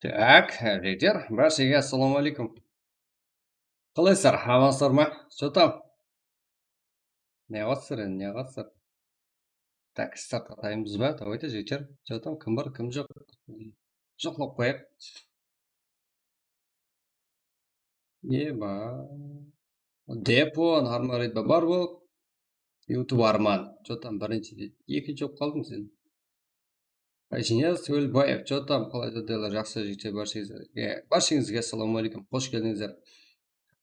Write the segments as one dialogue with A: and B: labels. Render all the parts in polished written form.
A: Так, лидер, баршаға ассалаумағалейкум. Қалайсыздар, амансыздар ма? Что там? Не қыласыздар енді, не қыласыздар? Так, стартқа дайынбыз ба? Давайте, жігіттер. Что там, кім бар, кім жоқ? Жоқлап қояйық. Еба. Депо, нормалайды ба? Бар болып. YouTube арман. Что там, бірінші дейді. Екінші болып қалдың сен. Айжинияз Төлбаев, что там, қалай жағдайлар, жақсы жігіттер, баршаңызға ассалаумағалейкум, қош келдіңіздер.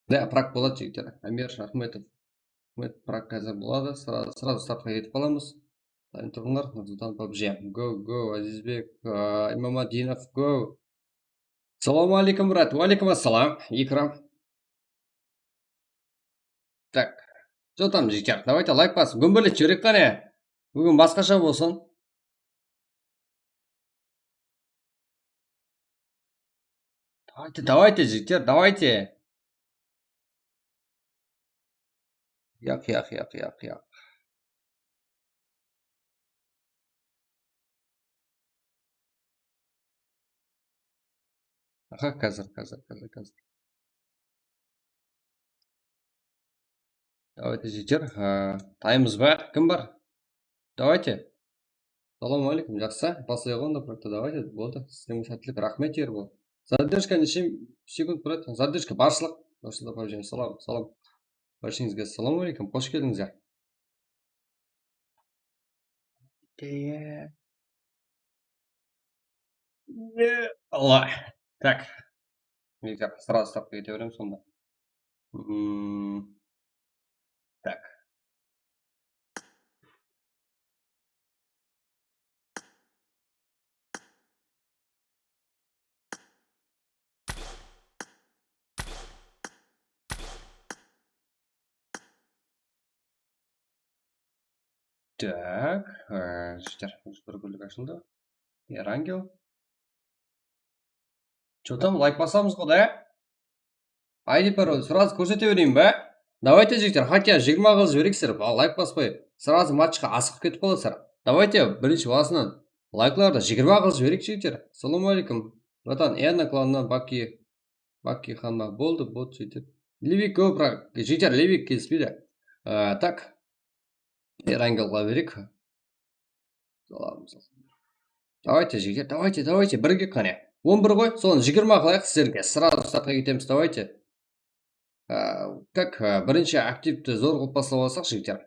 A: Да, прак болады жігіттер. Амир Ахметов. Прак қазір болады, сразу стартқа кетіп қаламыз. Дайын тұрыңдар, Нұрсұлтан PUBG. Go, Азизбек, Имамадинов, go. Салам алейкум, брат. Уалейкум ассалам, Икрам. Так, что там, жігіттер? Давайте лайк басып, гүмбірлет жіберек қане. Бүгін басқаша болсын. Давайте, жігіттер, давайте. Яқ. Аха, қазір. Давайте, жігіттер, таймыз ба? Кім бар? Давайте. Салам алейкум, жақсы. Басылай қойында проекта, давайте. Болды, сіздерге сәттілік, рахмет ербол. Задержка неше секунд тұрады? Задержка баршылық. Баршылық PUBG. Салам. Баршаңызға ассалам алейкум, қош келдіңіздер. Алла. Так. Нельзя, сразу ставка кете беремін сонда. Так. Так. Жігіттер, бір гүлік ашылды. Ерангел. Что там, лайк басамыз ғой, да? Айди пароль, сразу көрсете берейін ба? Давайте, жігіттер, хотя 20 қыз жіберексіздер, лайк баспай. Сразу матчқа асығып кетіп қаласыздар. Давайте, бірінші басынан лайкларды 20 қыз жіберек, жігіттер. Салам алейкум. Братан, Эна кланынан Баки ханма болды, жігіттер. Левик көпірі, жігіттер, Левик келіспейді. Так. Ерангелға берек. Давайте, жігіттер, давайте, бірге қане. 11 ғой, соны 20 қылайық сіздерге. Сразу стартқа кетеміз, давайте. Как бірінші активті зор қылып бастап алсақ, жігіттер.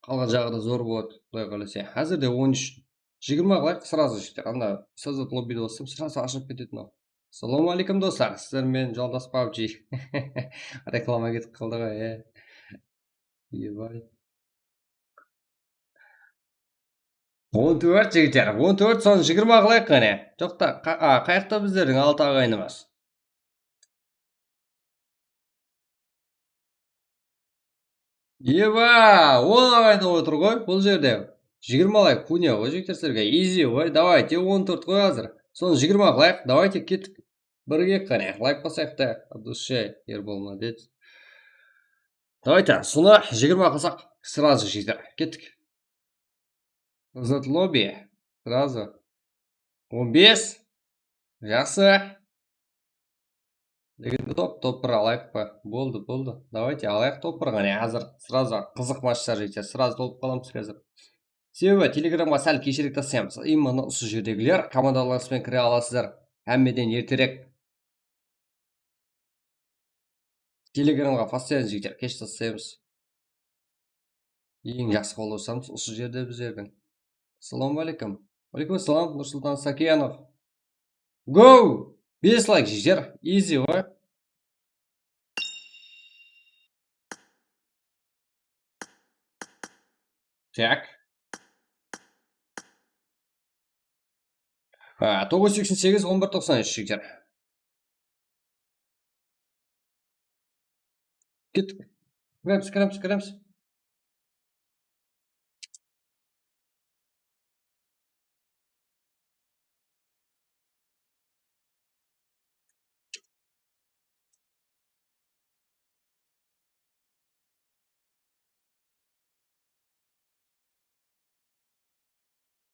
A: Қалған жағы да зор болады, құдай қаласа. Әзірде 13. 20 қылайық сразу, жігіттер. Анда создат лоббиді болсам, сразу ашып кететін ол. Салам алейкум, достар. Сіздермен жолдас PUBG. Реклама кетіп қалды ғой, Ебай. 14, жігіттер. 14, соны 20 қылайық қане. Жоқта, қаяқта біздердің 6 ағайынымыз. Еба, 10 ағайын отыр ғой, бұл жерде. 20 алайық, куня ғой, жігіттер сіздерге. Изи ғой, давайте, 14 қой азыр. Соны 20 қылайық, давайте кеттік. Бірге қане, лайк басайық та, от души, Ербол молодец. Давайте, соны 20 қылсақ, сразу жігіттер, кеттік. Создат лобби, сразу. 15, жақсы. Топ 1 алайық па, болды. Давайте, алайық топ 1 қане, азыр, сразу қызық матчтар жігіттер, сразу толып қаламыз қазір. Себебі телеграмға сәл кешірек тастаймыз. Именно осы жердегілер командаларыңызбен кіре аласыздар. Әммеден ертерек. Телеграмға постоянно жігіттер кеш тастаймыз. Ең жақсы қолдасамыз осы жерде біздердің. Ассаламу алейкум. Алейкум ассалам, Нұрсұлтан Сакиянов. Go! 5 лайк жігіттер, easy ғой. Так. 988, 1193 жігіттер. Кеттік. Кіреміз.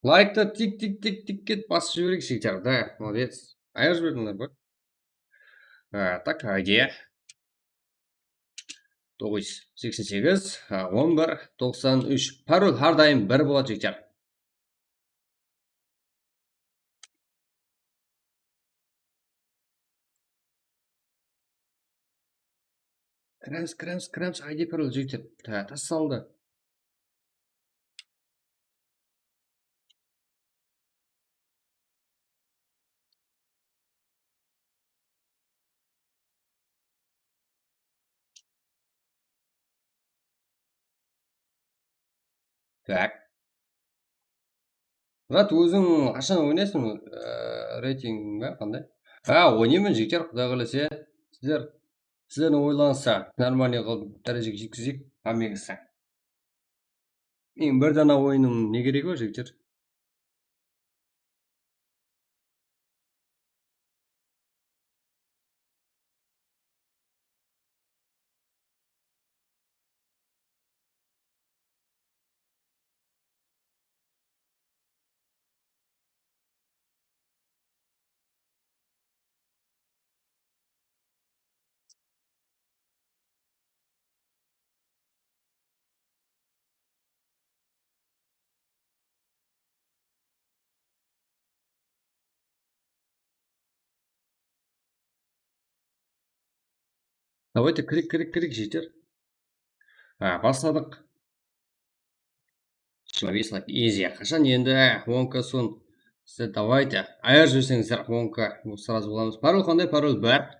A: Лайкты тик кет басып жіберейік жігіттер, да, молодец. аяқ жібердіңдер ба? Так, Ге 988 1193. Пароль әрдайым 1 болады жігіттер. Кіреміз, ID пароль жігіттер. Тасалды. Так. Мұрат, өзің қашан ойнайсың? Рейтинг ба, қандай? Ойнаймын жігіттер, құдай қаласа. Сіздердің ойланса, нормальный қылып дәрежеге жеткізейік, амегісі. Мен бір дана ойыным не керек о, жігіттер? Давайте кірік жігіттер. Бастадық. 25 лайк. Изи. Қашан енді 10к сон. Сіздер давайте. Аяқ жіберсеңіздер 10к. Сразу боламыз. Пароль қандай? Пароль бар.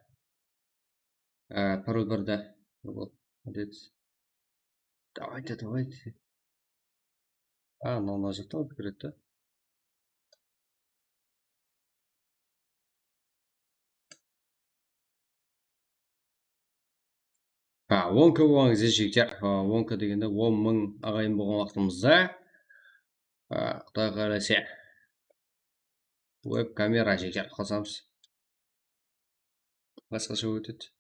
A: Пароль бар да. Давайте. Мына жақта болып керекті. Онка болғаңыз жігіттер. Онка дегенде 10.000 ағайын болған уақытымызда. Құдай қаласа. Веб камера жігіттер қосамыз. Басқаша өтеді.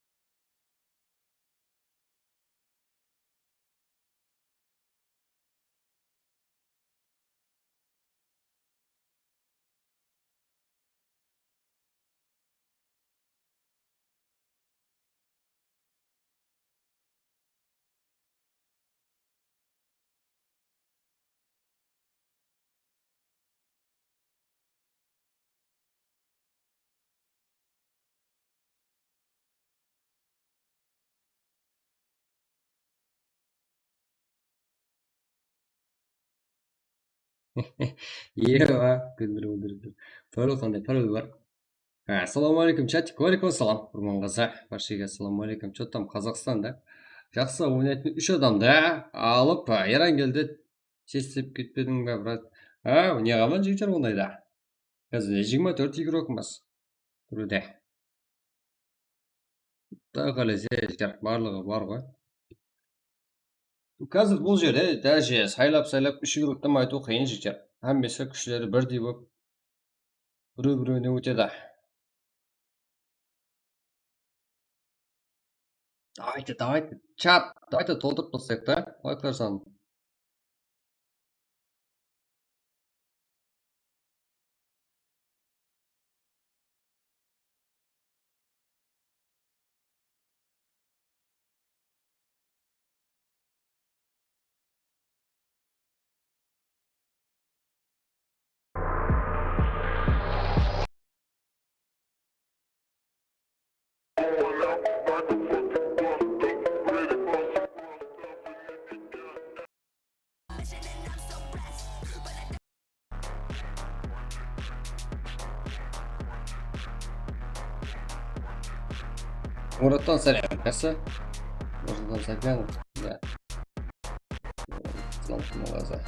A: Күндір. Пароль қандай? Пароль бар. Ассалаумағалейкум, чатик. Уалейкум ассалам. Құрманғазы. Баршаға ассалаумағалейкум. Что там Қазақстанда? Жақсы ойнайтын 3 адамды алып, Ерангелді шешіп кетпедің бе, брат? Не қаман жігіттер ондайда? Қазір 24 игрокмыз. Күруде. Құдай қаласа жігіттер, барлығы бар ғой. Қазір бұл жерде даже сайлап 3 игроктан айту қиын жігіттер. Әмбесі күшілері бірдей болып, біреу-біреуіне өтеді. Давайте. Чат, давайте толтырып тастайық та. Лайклар санын. Мұраттан сәлем, қасы? Мұраттан сәлем, да. Құрманғазы.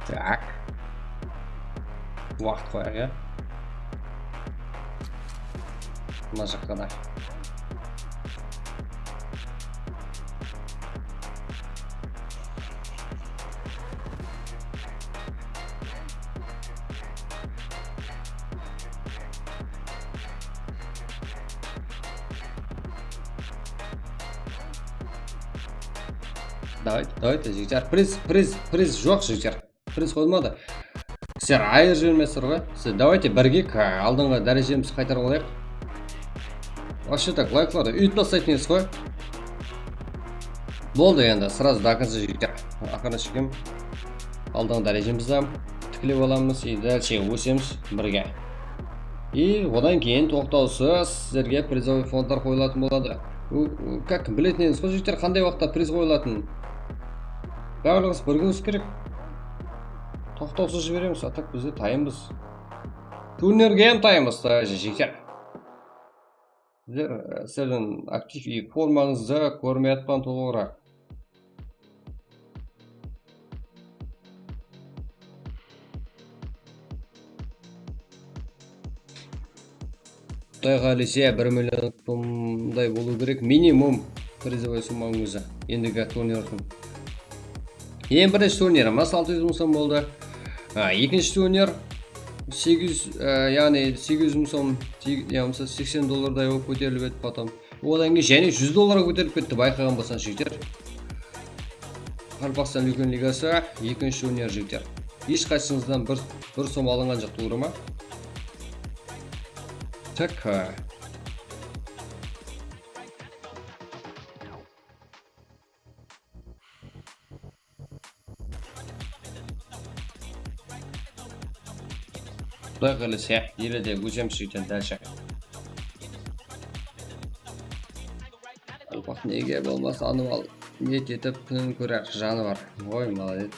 A: Так. Уақыт қояқ, я? Мына жаққа да. Давайте жігіттер. Приз жоқ жігіттер. Приз қойылмады. Сіздер айыр жібермесіздер ғой. Давайте бірге алдыңғы дәрежемізді қайтарып алайық. Вообще так лайкларды үйтіп тастайтын едіңіз ғой. Болды енді, сразу до конца жігіттер. Ақырын алдыңғы дәрежемізді тікілеп аламыз и дальше өсеміз бірге. И одан кейін тоқтаусыз сіздерге призовый фондтар қойылатын болады. Как білетін едіңіз ғой жігіттер, қандай уақытта приз қойылатын. Барлығыңыз біргіңіз керек. Тоқтаусыз жібереміз, а так бізде тайымыз. Турнирге hem тайымыз жігіттер. Сіздің актив и формаңызды көрмей атпан толығырақ. Құдайға ілесе 1 миллиондай болу керек. Минимум призовой суммаңызы. Ендігі турнирдің. Ең бірінші турниріміз 600 мың сом болды. Екінші турнир 800, яғни 800 мың сом, яғни $80 болып көтеріліп еді потом. Одан кейін және $100 көтеріліп кетті, байқаған болсан жігіттер. Қарпақстан үлкен лигасы, екінші турнир жігіттер. Ешқайсыңыздан бір сом алынған жоқ, тура ма? Так. Құдай қаласа, елде өжеміз жігіттен дәлше. Алпақ неге болмаса анымал ниет етіп күнін көрер жаны бар. Ой, молодец.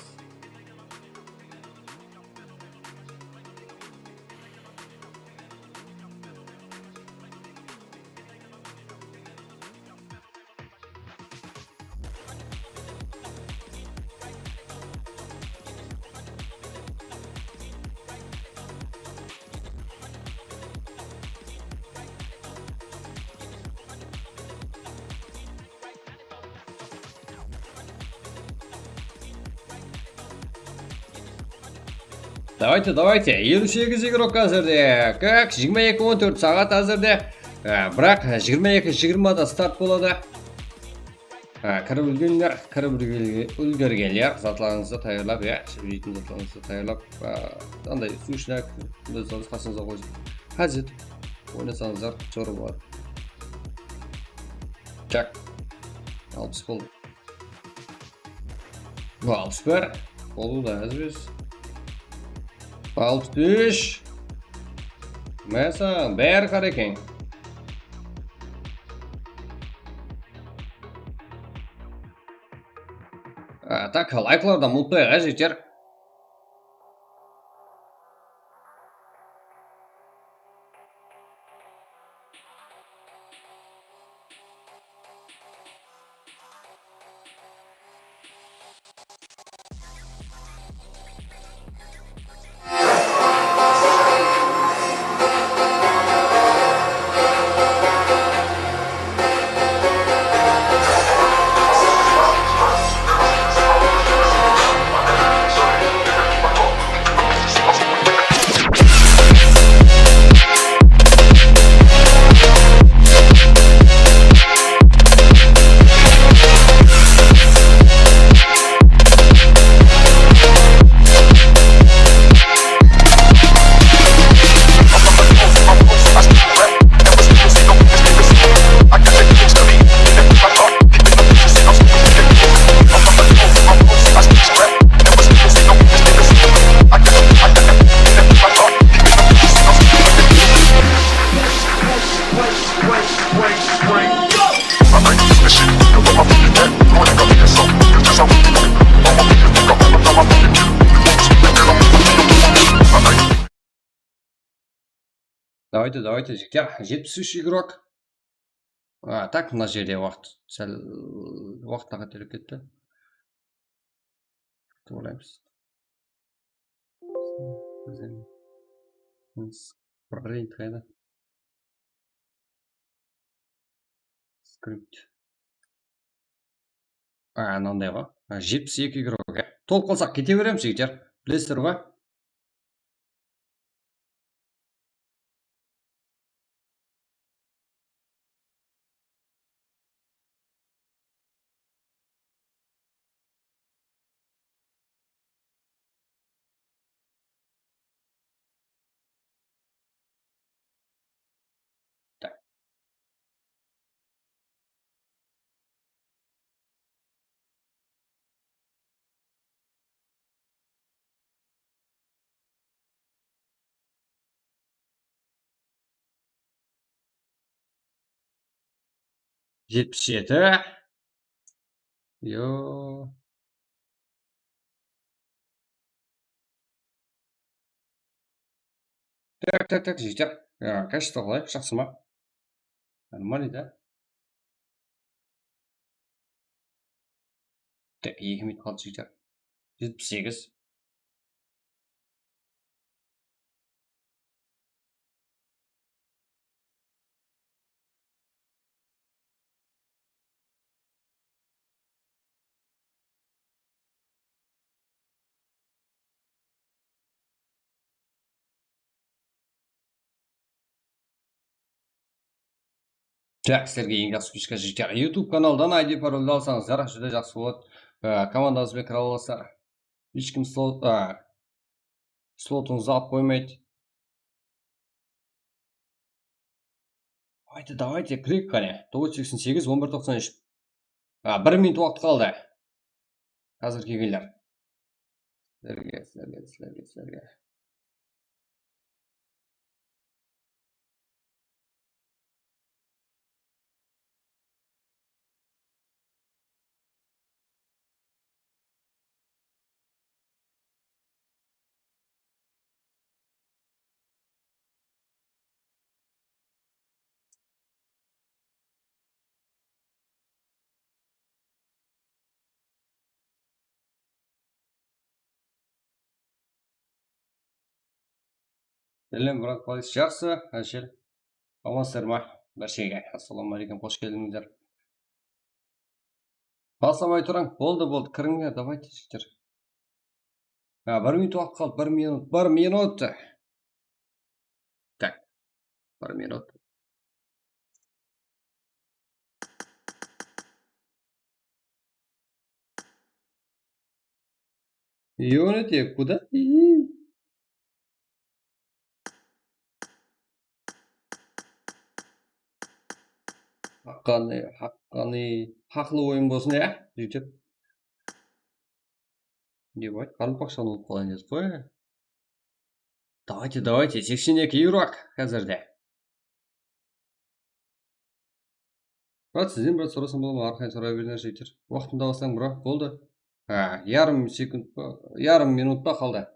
A: Давайте. 58 игрок әзірде. Как? 22-14 сағат әзірде. Бірақ 22-20-да старт болады. Кіріп үлгергендер затларыңызды тайырлап, жейтін затларыңызды тайырлап, андай сушнак, қасыңызға қойып. Қажет. Ойнасаңыздар жоры болады. Так. 60 болды. 61. Болу да әзбез. 63. Мәсі, бәрі қарекең. Так, лайклардан ұмытпайық, жігіттер. Давайте, жігіттер. 73 игрок. Так, мына жерде уақыт. Сәл уақытына қателік кетті. Ойлаймыз. Программит қайда? Скрипт. Мынандай ғой. 72 игрок. Толып қалсақ кете береміз жігіттер. Білесіздер ғой? 77. Yo. Так, жігіттер. Качество қалай? Жақсы ма? Нормально, да? Так, 2 минут қалды жігіттер. 78. Так, сіздерге ең жақсы фишка жігіттер. YouTube каналдан ID парольді алсаңыздар, жүде жақсы болады. Командаңызбен кіре аласыздар. Ешкім слотыңызды алып қоймайды. Давайте, кірейік қане. 988, 1193. 1 минут уақыт қалды. Қазір келгендер. Сіздерге. Сәлем, брат, қалайсыз? Жақсы, әшел. Амансыздар ма? Бәршеге. Ассалаумағалейкум, қош келдіңіздер. Басамай тұрың. Болды, кіріңдер, давайте жігіттер. 1 минут уақыт қалды, 1 минут. Так, 1 минут. Юнити, куда? Хақлы ойын болсын, жігіттер. Не байды, қарымпақшаны ұлып қалайын деді қой. Давайте, 82 евро қазірде. Брат, сізден брат сұрасам бола ма? Арқайын сұрай беріңдер жігіттер. Уақытында бассаң, брат, болды. Ярым минут па қалды.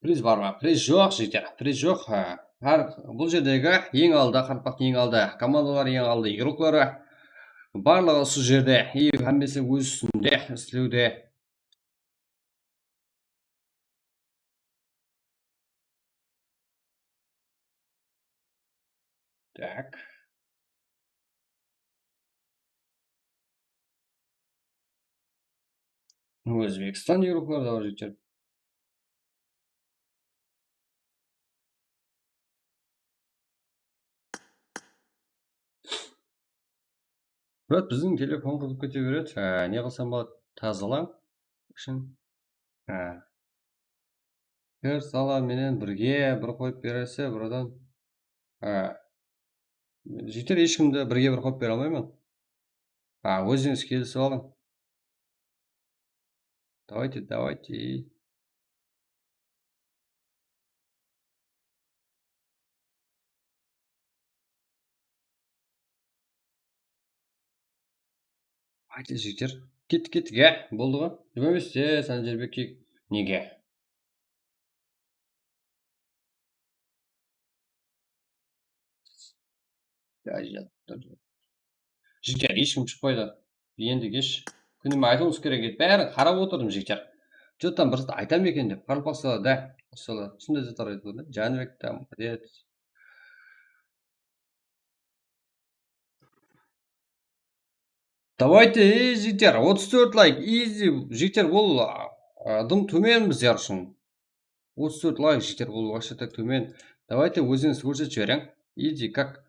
A: Приз бар ма? Приз жоқ жігіттер, приз жоқ. Бұл жердегі ең алды, қарпақтың ең алды, командалар ең алды, игроклары барлығы осы жерде. Әмбесі өз үстінде істеуде. Так. Өзбекстан игроклары да бар жігіттер. Брат, біздің телефон қызып кете береді. Не қылсам болады? Тазалаң үшін. Бір сала менен бірге бір қойып бересе, бұрадан. Жігіттер, ешкімді бірге бір қойып бере алмаймын. Өзіңіз келісіп алың. Давайте. Айтты жігіттер. Кеттік, болды ғой? Жүрмеместе, Санжарбек неге? Жігіттер, ешкім шықпайды. Енді кеш. Күніме айтуыңыз керек еді. Бәрін қарап отырдым жігіттер. Жоттан бірісті айтам екен деп. Қарып бақсала, да. Түсінде жатар еді ғой. Жанбек та, молодец. Давайте, жігіттер, 34 лайк, изи. Жігіттер, бұл дым төмен біздер үшін. 34 лайк, жігіттер, бұл вообще так төмен. Давайте өзіңіз көрсетіп жіберің. Изи, как?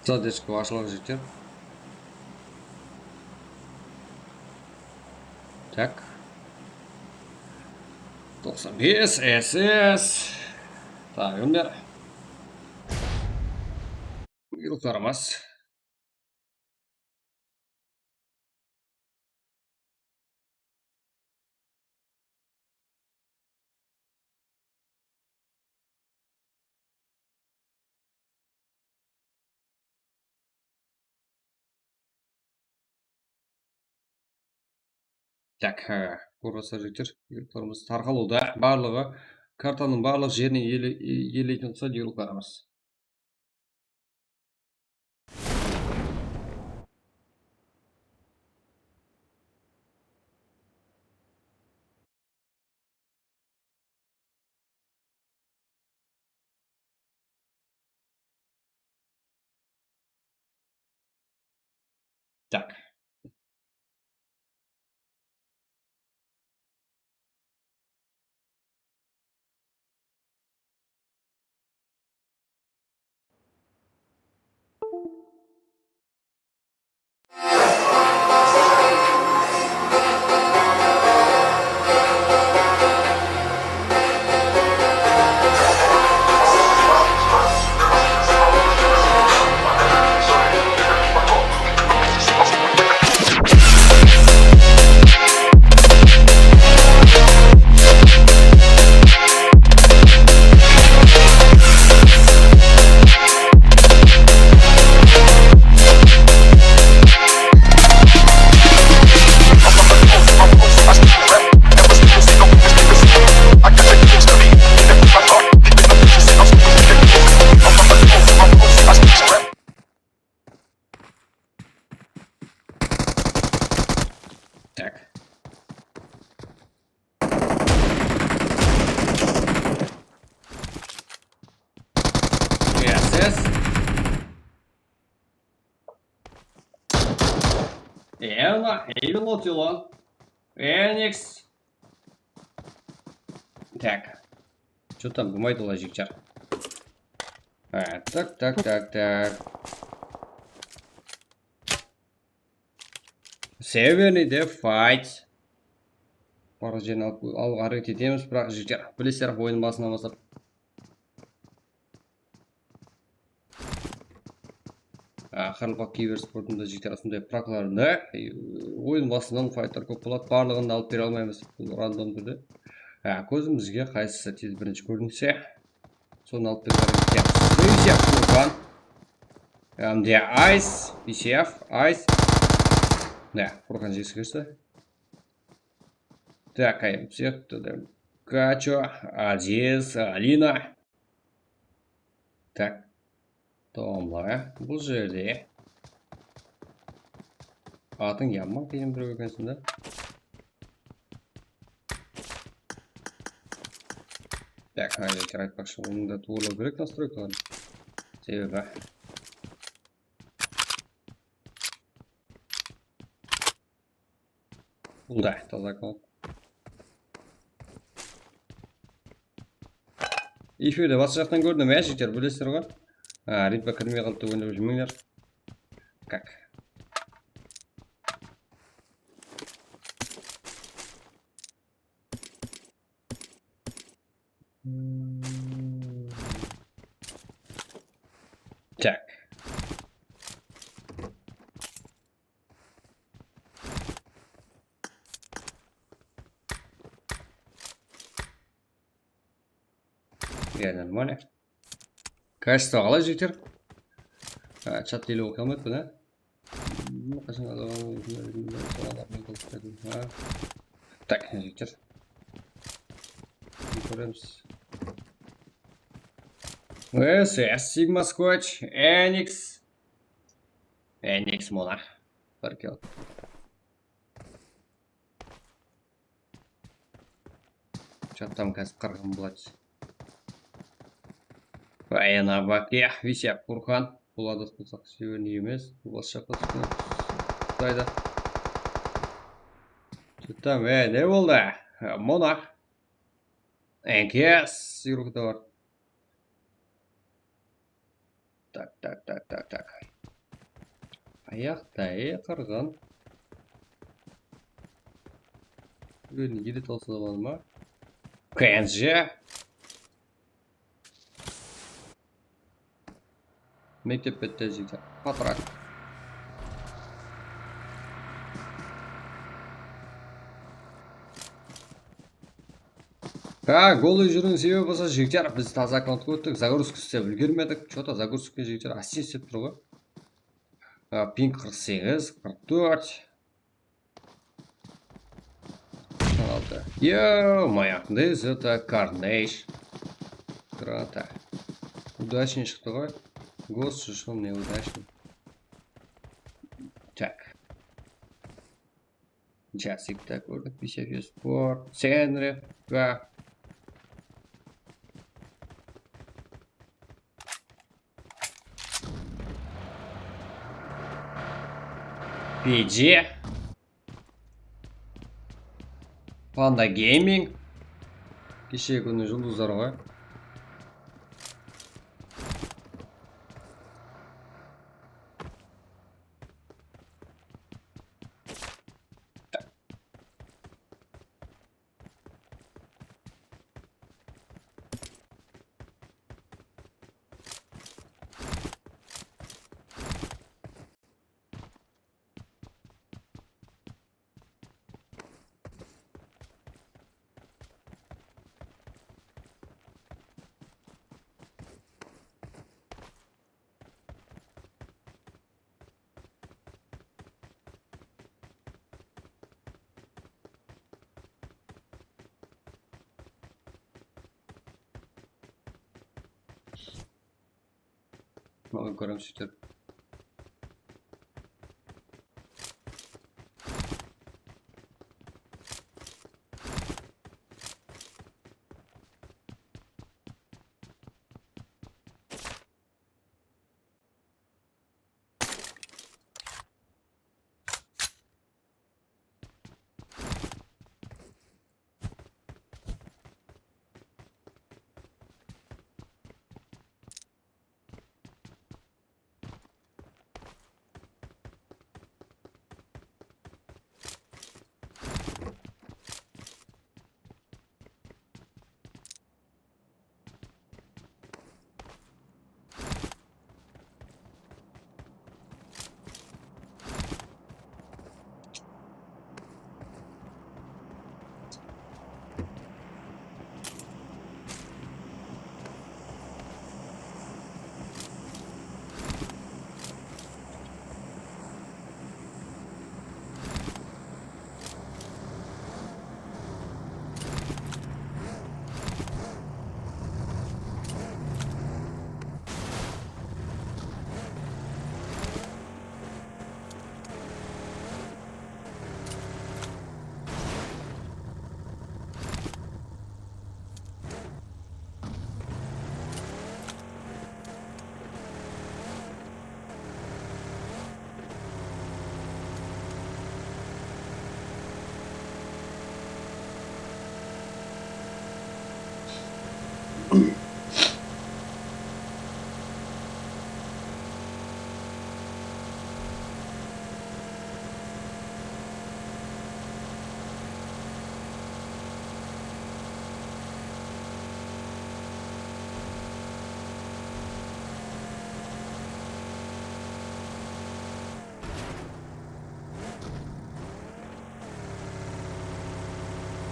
A: Задержка вашего житер. Так. 95 СС. Так, Өмбер. Yıldıramaz. Так, ораса житер. Yıldıramaz тарқалуда барлығы картаның барлық жеріне елейтін болса yıldıramaz. Так. Так. СС. Эна, Эйвелотилон. Эникс. Так. Что там бумайды лажикчар? Так. Северный де файт. Барлық жерін алуға әрекет етеміз, бірақ жігіттер білесіздер ойын басынан бастап. Қарылпақ киберспортында жігіттер осындай прақларында ойын басынан файттар көп болады, барлығын да алып бере алмаймыз, бұл рандом түрде. Көзімізге қайсысы тез бірінші көрінсе, соны алып бере алмаймыз. VCF Фуркан. Де Айс, VCF, Айс. Фуркан жексі көрсі. Так, всех туда. Качо, Азиз, Алина. Так. Томла. Бұл жерде. Атың яман кейін бір өкенсін да. Так, айтпақшы айтпақшы. Оның да туылау керек настройкаларын. Себебі. Бұл да таза қалып. Эфирде басы жақтан көрдім, жігіттер білесіздер ғой. Ритпа кірмей қалыпты ойнап жүрмеңдер. Как? Так. Нормально. Качество қалай жігіттер? Чат деле оқи алмайды бұны. Так, жігіттер. Көреміз. СС, Сигма Скотч, Эникс. Эникс мұна. Бір кел. Чаттам қазір қырғын болады. Аяна баке, VCF Фуркан. Бұл адас болсақ северный емес. Бұл шақпа түскені Қытайда. Түттім, не болды? Монах. НКС сүйрікті бар. Так. Аяқтай қырғын. Өлін елет олса да ма? Кенжі. Мектеп бітті жігіттер. Патрак. Голый жүрген себебі болса жігіттер, біз таза аккаунтқа өттік, загрузка істеп үлгермедік. Что-то загрузка жігіттер ассист істеп тұр ғой. Пинг 48, 44. Ё-моё, this это Carnage. Круто. Удачный шықты ғой. Гост шышыл неудачный. Так. Часик так көрдік. Бисефе спорт. Сенрев. PG. Panda Gaming. Кеше күні жұлдыздар ғой. Малый көрім сөйтіп.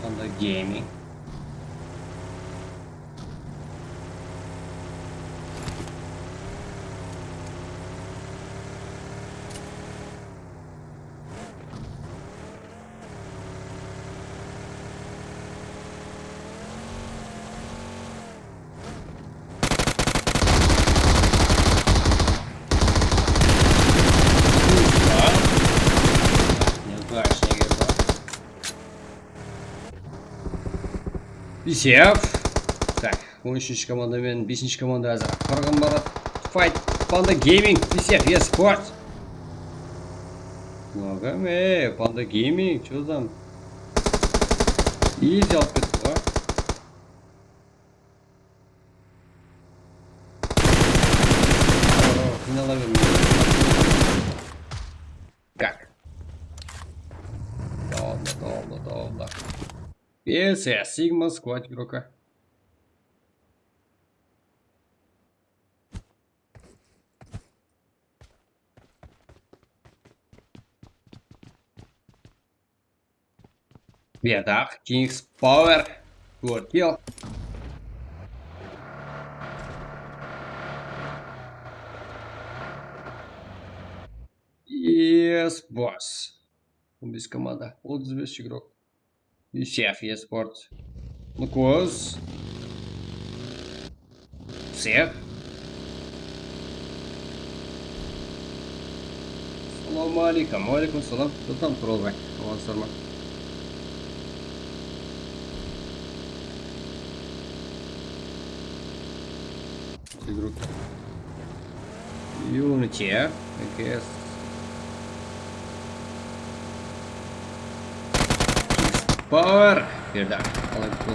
A: Panda Gaming. Бисеп. Так, 13-ші команда мен 5-ші команда әзір. Қырғын барат. Fight. Panda Gaming. Бисеп. Esport. Много ме. Panda Gaming. Чё там? Изи алып кетті ғой. Қинала бермей. Добро. Esse Sigma Squad игрока. Бедах, King's Power. Good kill. Yes, boss. Без команда. Отзываешь игрок. И шеф eSports. Ну, кос. Всех. Салам алейкум. Алейкум салам. Кто там пробовай? Вон сарма. Игрок. Unity, I guess. Power. Here, да. I like to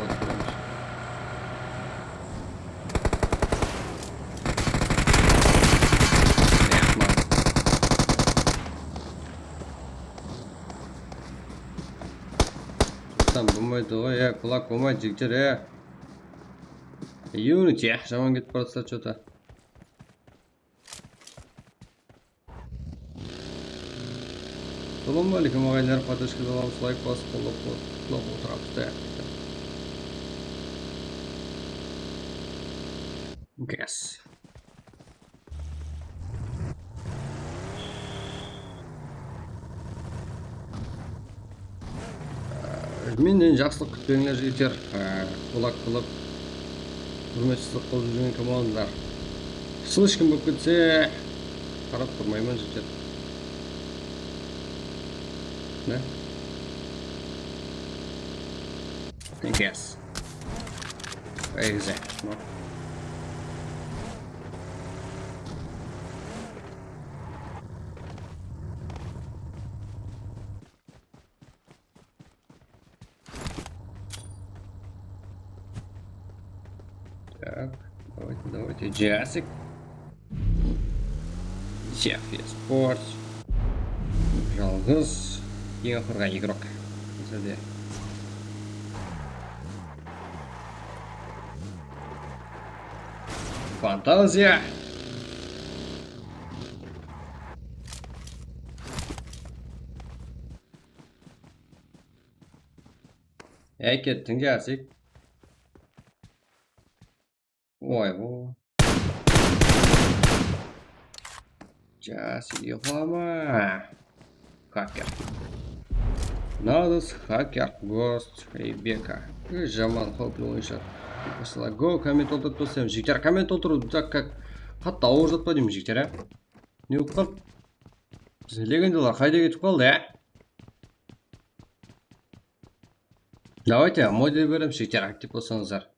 A: там болмайды ғой, құлақ болмайды жігіттер, Unity, жаман кетіп бара жатса что-то. Ассалаумағалейкум ағайлар, подписчик аламыз, лайк басып, қолдап отырамыз. Газ. Менен жақсылық күтпеңдер жігіттер. Құлақ қылып, құрметсіздік қылып жүрген командадар. Слишком болып кетсе, қарап тұрмаймын жігіттер. Да? Газ. Exactly. Так, давайте джасик. Шеф eSports. Жалғыз ең ақырға игрок. Бізде. Фантазия. Кеттің джасик. Ой, во. Джасик ехлама. Хакер. Надос хакер. Гост. Ребека. Жаман қауіпті ойыншы. Осылай го коммент отырып тұрсам жігіттер, коммент отырып как қатты ауыр жатпа деймін жігіттер, не болып қалды? Біздің легендалар қайда кетіп қалды, Давайте модель берем жігіттер, актив болсаңыздар.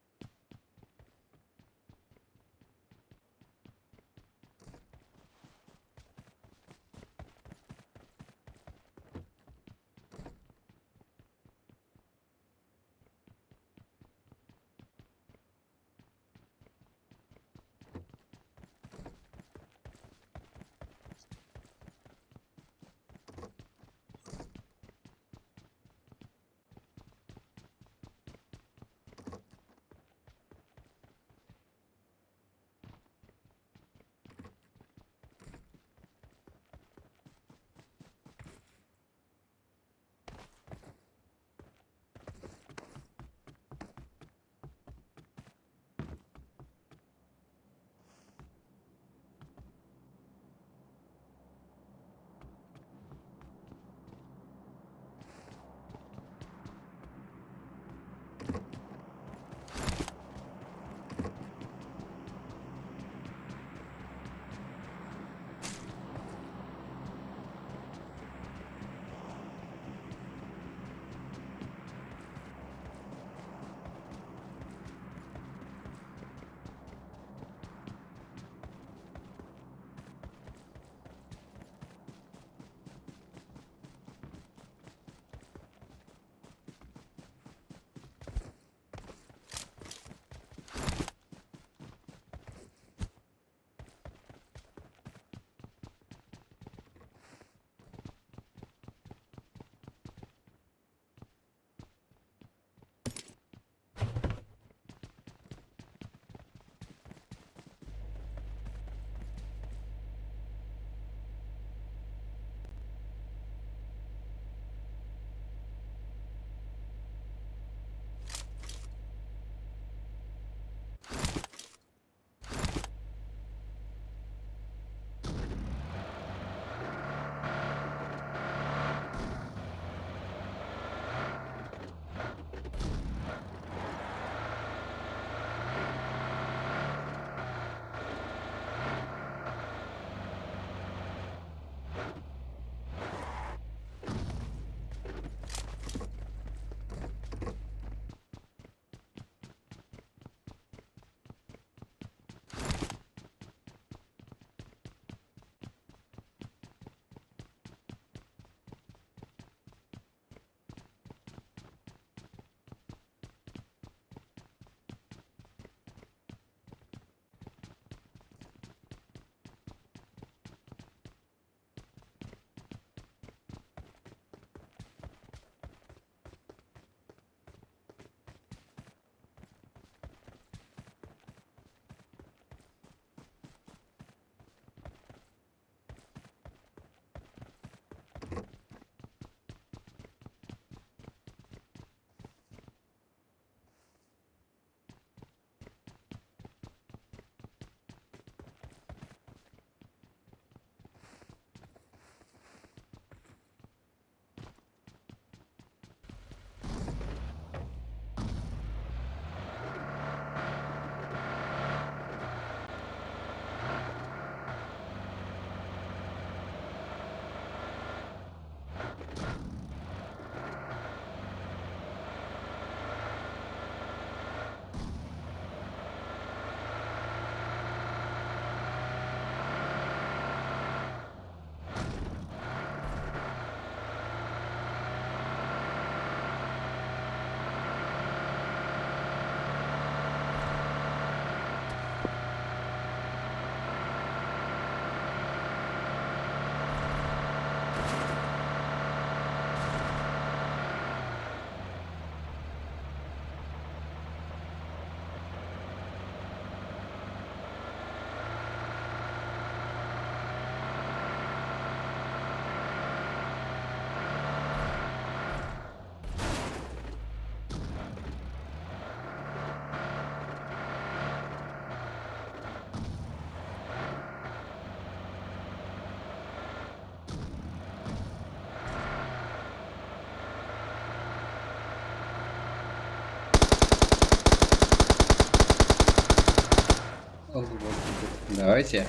A: Давайте.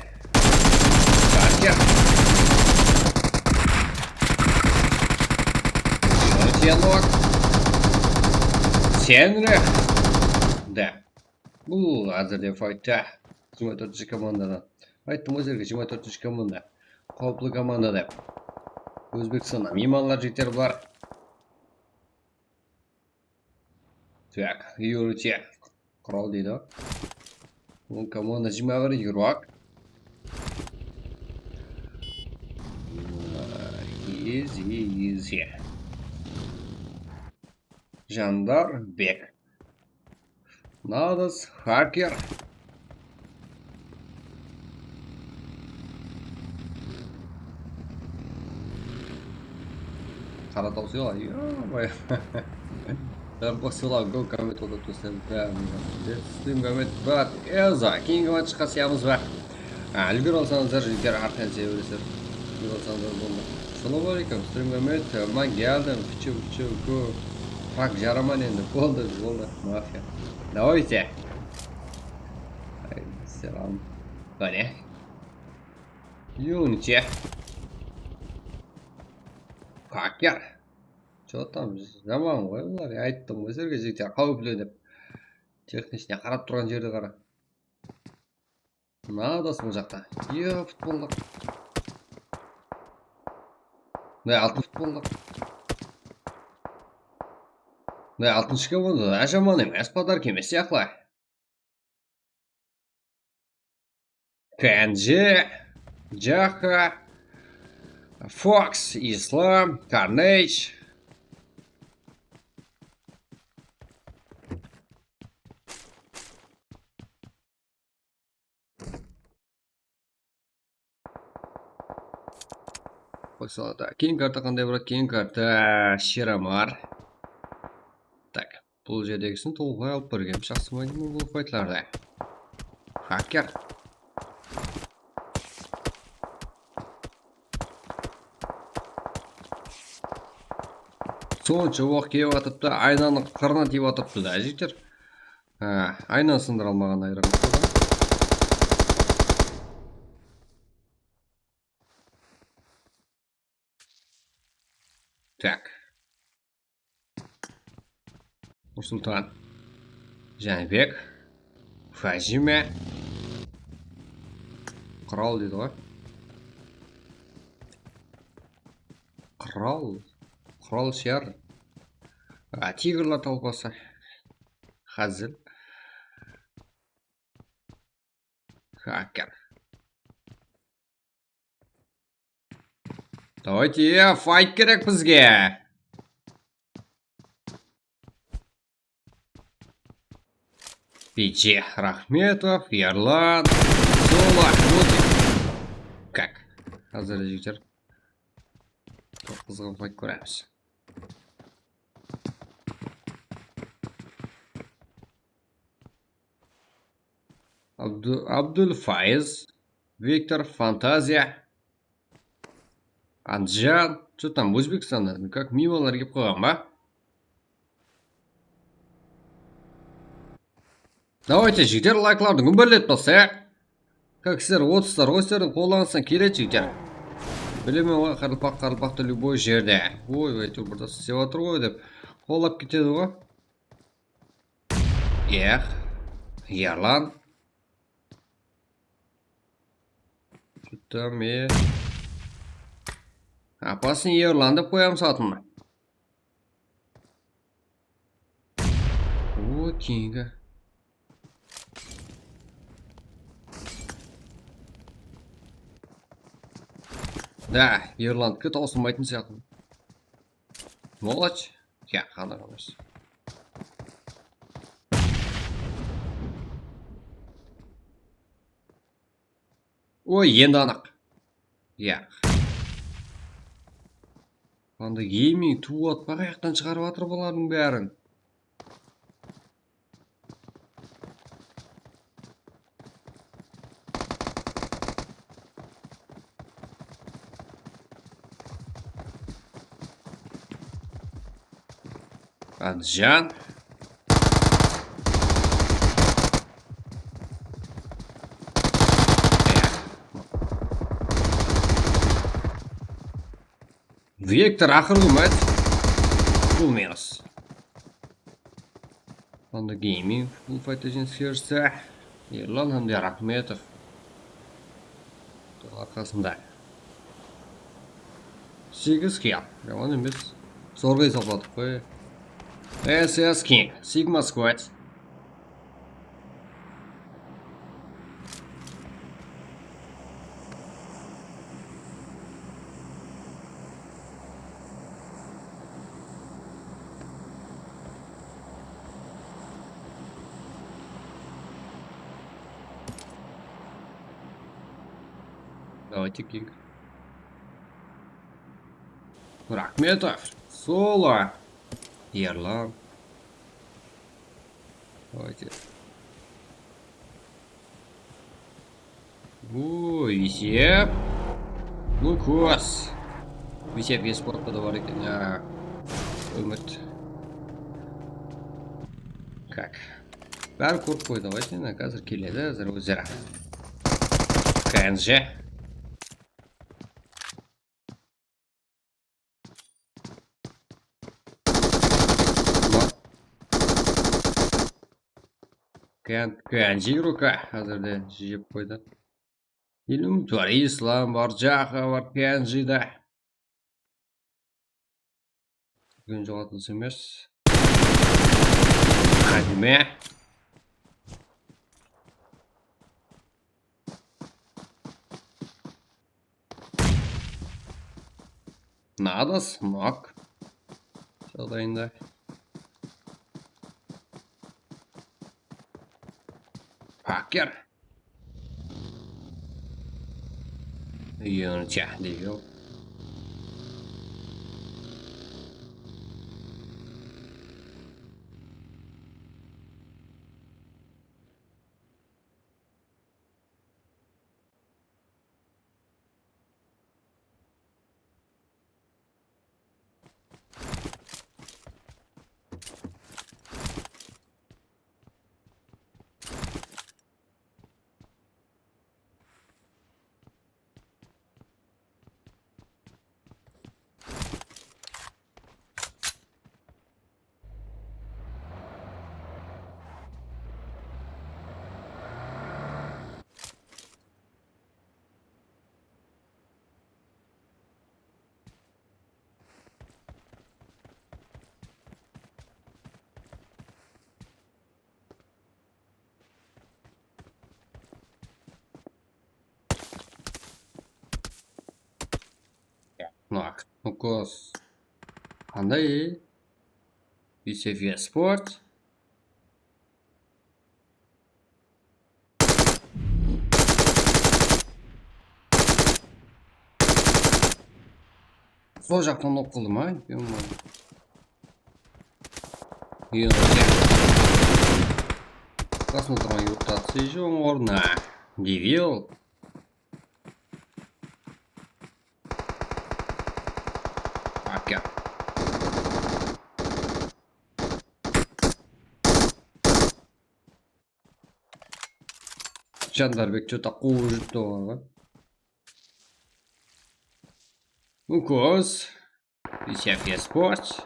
A: Хакер. Сенок. Сенрих. Да. Бұл әзірде файтта. 24-ші командадан. Айттым өздерге 24-ші команда. Қауіплі команда деп. Өзбекстаннан меймандар жетер бар. Так, Юрте. Құрал дейді. Бұл команда 21 игрок. Изи. Жандар Бек. Надас Хакер. Қаратау села. Ё-моё. Дарбасыла гол коммент олды төсем. Стрим коммент бар. Эза. Кейінгі матчқа сиямыз бар. Үлгер алсаңыздар жігер арқан себелесер. Үлгер алсаңыздар болды. Ассалаумағалейкум. Стрим коммент. Мен келдім. Күчу. Фак жараман енді. Болды. Мафия. Давайте. Селам. Қане. Юнче. Хакер. Чо там жаман ғой олар. Айттым өздерге жігіттер қауіплі деп. Техничне қарап тұрған жерді қара. Надас бұл жақта. Футболдық. Алтын футболдық. Алтыншы команда жаман емес, подарок емес сияқты. Кенджи, Джаха, Фокс, Ислам, Карнейдж. Қойсалады. Кейін карта қандай бірақ? Кейін карта Ширамар. Так, бұл жердегісін толғай алып біргем. Жақсы майдың бұл файтларды. Хакер. Сонша оқ кеп атыпты, айнаны қырына тиіп атыпты да, жектер. Айнаны сындыра алмаған айран. Так. Нұрсұлтан. Жәнібек. Фазиме. Құрал дейді ғой. Құрал шияр. Тигрлар толпасы. Хазіл. Хакер. Давайте, файт керек бізге. Пичи Рахметов, Ерлан, Сола, как? Қазір жігіттер. Қызған файт көреміз. Абдул Файз, Виктор Фантазия, Анджан. Что там, Өзбекстанда? Как мималар кеп қойған ба? Давайте, жігіттер, лайкларды күнбірлет болса. Как сіздер, 30-тар, остердің қолданыстан келет, жігіттер. Білемен ғой, қарылпақты любой жерде. Ой, әйтеу бұрда сеп атыр ғой деп. Қолап кетеді ғой. Ерлан. Что-то Опасный Ерлан деп қоям сатымы. О, кейінгі. Да, Ерландқа таусылмайтын сияқты. Молодец. Қана қамыз. Ой, енді анық. Анда гейминг туат бағаяқтан шығарып атыр бұлардың бәрін. Аджан. Вектор ақырғы мать. Бұл минус. Panda Gaming Full Fight жеңіске Ерлан Хамдияр Ахметов арқасында 8 килл. Жаман емес. Зорға салдық қой. SS King Sigma Squad. Давайте кик. Рахметов. Соло. Ерлан. Давайте. Ой, Висеп. Лукас. Висеп еспортқа да бар екен. Үміт. Как? Бәрі көріп қойды ғой сені. Қазір келеді. Әзір өздері. КНЖ. КНЖ рука. Әзірде жеп қойды. Елім бар. Ислам бар. Жақа бар. КНЖ-да. Бүгін жоғатылсы емес. Қадиме. Надо смог. Жағдайында. Пакер. Юнча дейгіл. Так, Лукас. Қандай? Висефия спорт. Сол жақтан оқылды ма? Посмотрим ютации жорна. Девил. Пакер. Жандарбек что-то қуып жүріпті оған. Лукас. Висефия спорт.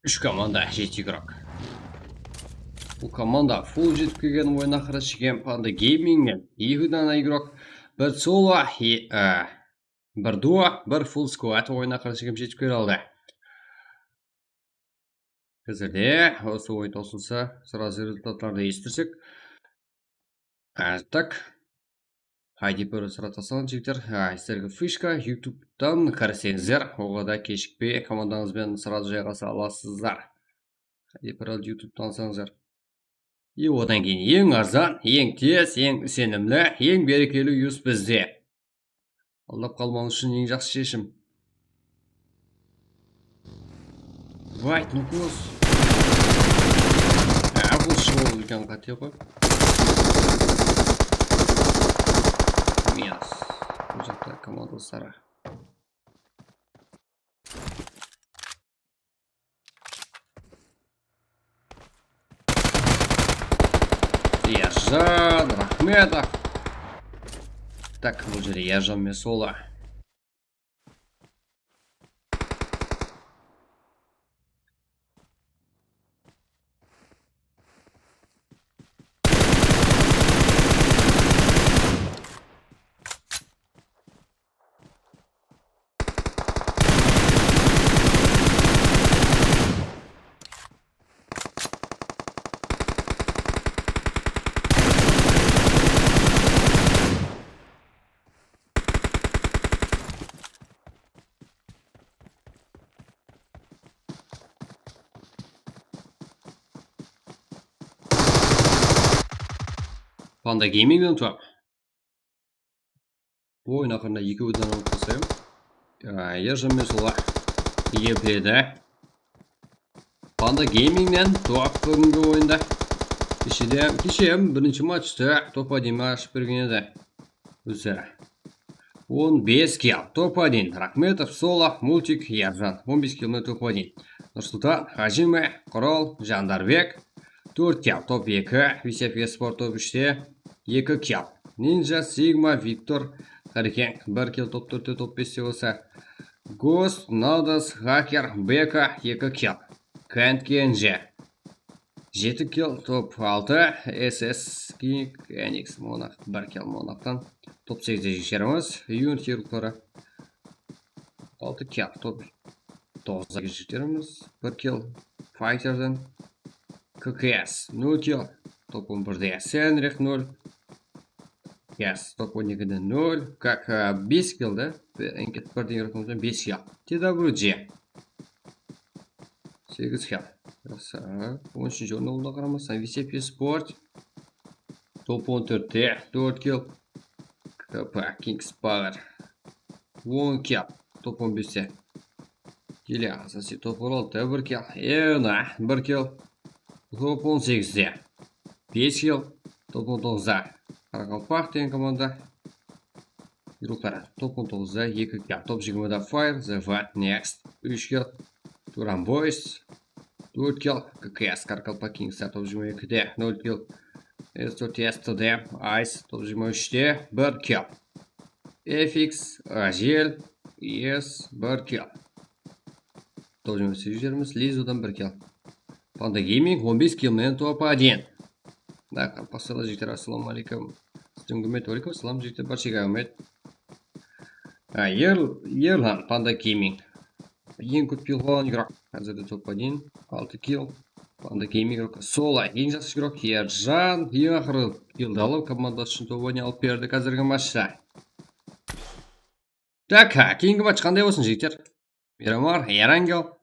A: Үш команда, 7 игрок. Бұл команда фул жетіп келген ойына қарашыген Panda Gaming мен 2 дана игрок, бір соло, бір дуо, бір фул сквад ойына қарашыген жетіп келе алды. Қазірде осы ойын тосылса, сразу результаттарды естірсек. Так. Хайди бір сұратасан жігіттер. Сіздерге фишка YouTube-тан қарасеңіздер. Оғада кешікпей командаңызбен сразу жайғаса аласыздар. Хайди бір YouTube-тан саңыздар. И одан кейін ең арзан, ең тез, ең сенімлі, ең берекелі юз бізде. Алдап қалмауыңыз үшін ең жақсы шешім. Вайт, ну көз. Бұл шығыл үлкен қате ғой. Минус. Бұл жақта командаластары. ержан, рахметов. Так, бұл жерде ержан мен солы. Panda Gaming'den tuam. Bu oyun hakkında 2 videodan anlatmasayım. Ержан мен солы епеді. Panda Gaming'den tuap бүгінгі ойында. Кеше бірінші матчта топ-1 ашып берген еді. Өздері. 15 килл, топ-1. Рахметов, Соло, Мультик, Ержан. 15 килл топ-1. Нұрсұлтан, Хажимы, Құрал, Жандарбек. 4 килл, топ-2. Висепе Спорт топ-3-те. 2 килл. Нинджа, Сигма, Виктор, Харикенг. 1 килл топ-4-те, топ-5-те болса. Гост, Надас, Хакер, Бека, 2 килл. Кент Кенже. 7 килл, топ-6. СС Кинг, Эникс, Монах. 1 килл Монахтан. Топ-8-де жектеріміз. Юнити рұқтары. 6 килл, топ-9-да жектеріміз. 1 килл. Файтерден. ККС 0 килл. Топ-11-де Сенрих 0. Yes, топ-12-де 0. Как 5 килл, да? Бірден рұқымыздан 5 килл. TWG 8 килл. 13-ші орында қарамасынан Висепе Спорт. Топ-14-де 4 килл. КП Kings Power 10 килл. Топ-15-те Телеасаси топ-16-да 1 килл. Эна 1 килл. Топ-18-де 5 килл. Топ-19-да Қарақалпақ деген команда. Группары топ-19-да 2 килл. Топ-20-да Fire, The What Next 3 килл. Туран Бойс 4 килл. ККС Қарақалпақ Kings топ-22-де 0 килл. S4-д Ice топ-23-де 1 килл. FX, Ажел, ES 1 килл. Топ-28 жеріміз Лизодан 1 килл. Panda Gaming 15 килл мен топ-1. Да, қапасылы жектер, ассаламу алейкум. Сізден көмет, алейкум, ассалам жектер, баршыға көмет. Ерлан, Panda Gaming. Ең көп килл болған игрок. Қазірде топ-1, 6 килл. Panda Gaming игрок. Соло, ең жақсы игрок. Ержан, ең ақыры киллді алып, командасы үшін топ-1 алып берді қазіргі матчта. Так, кейінгі матч қандай болсын жектер? Мирамар, Эрангел.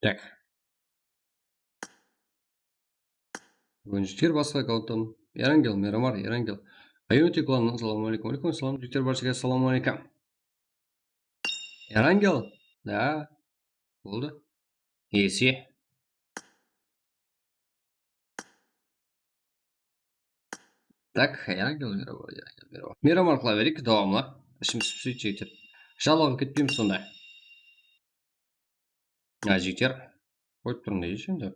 A: Так. Бүгін жіктер басқа аккаунттан. Эрангел, Мирамар, Эрангел. Айоти кланынан саламу алейкум. Алейкум ассалам жіктер, баршыға саламу алейкум. Эрангел? Да. Болды. Есе. Так, Эрангел, Мирамар. Мирамар қыла берейік, давамлы. Ішіміз пісіп жіктер. Жалығы кетпейміз сонда. Жіктер. Қойып тұрын дейші енді.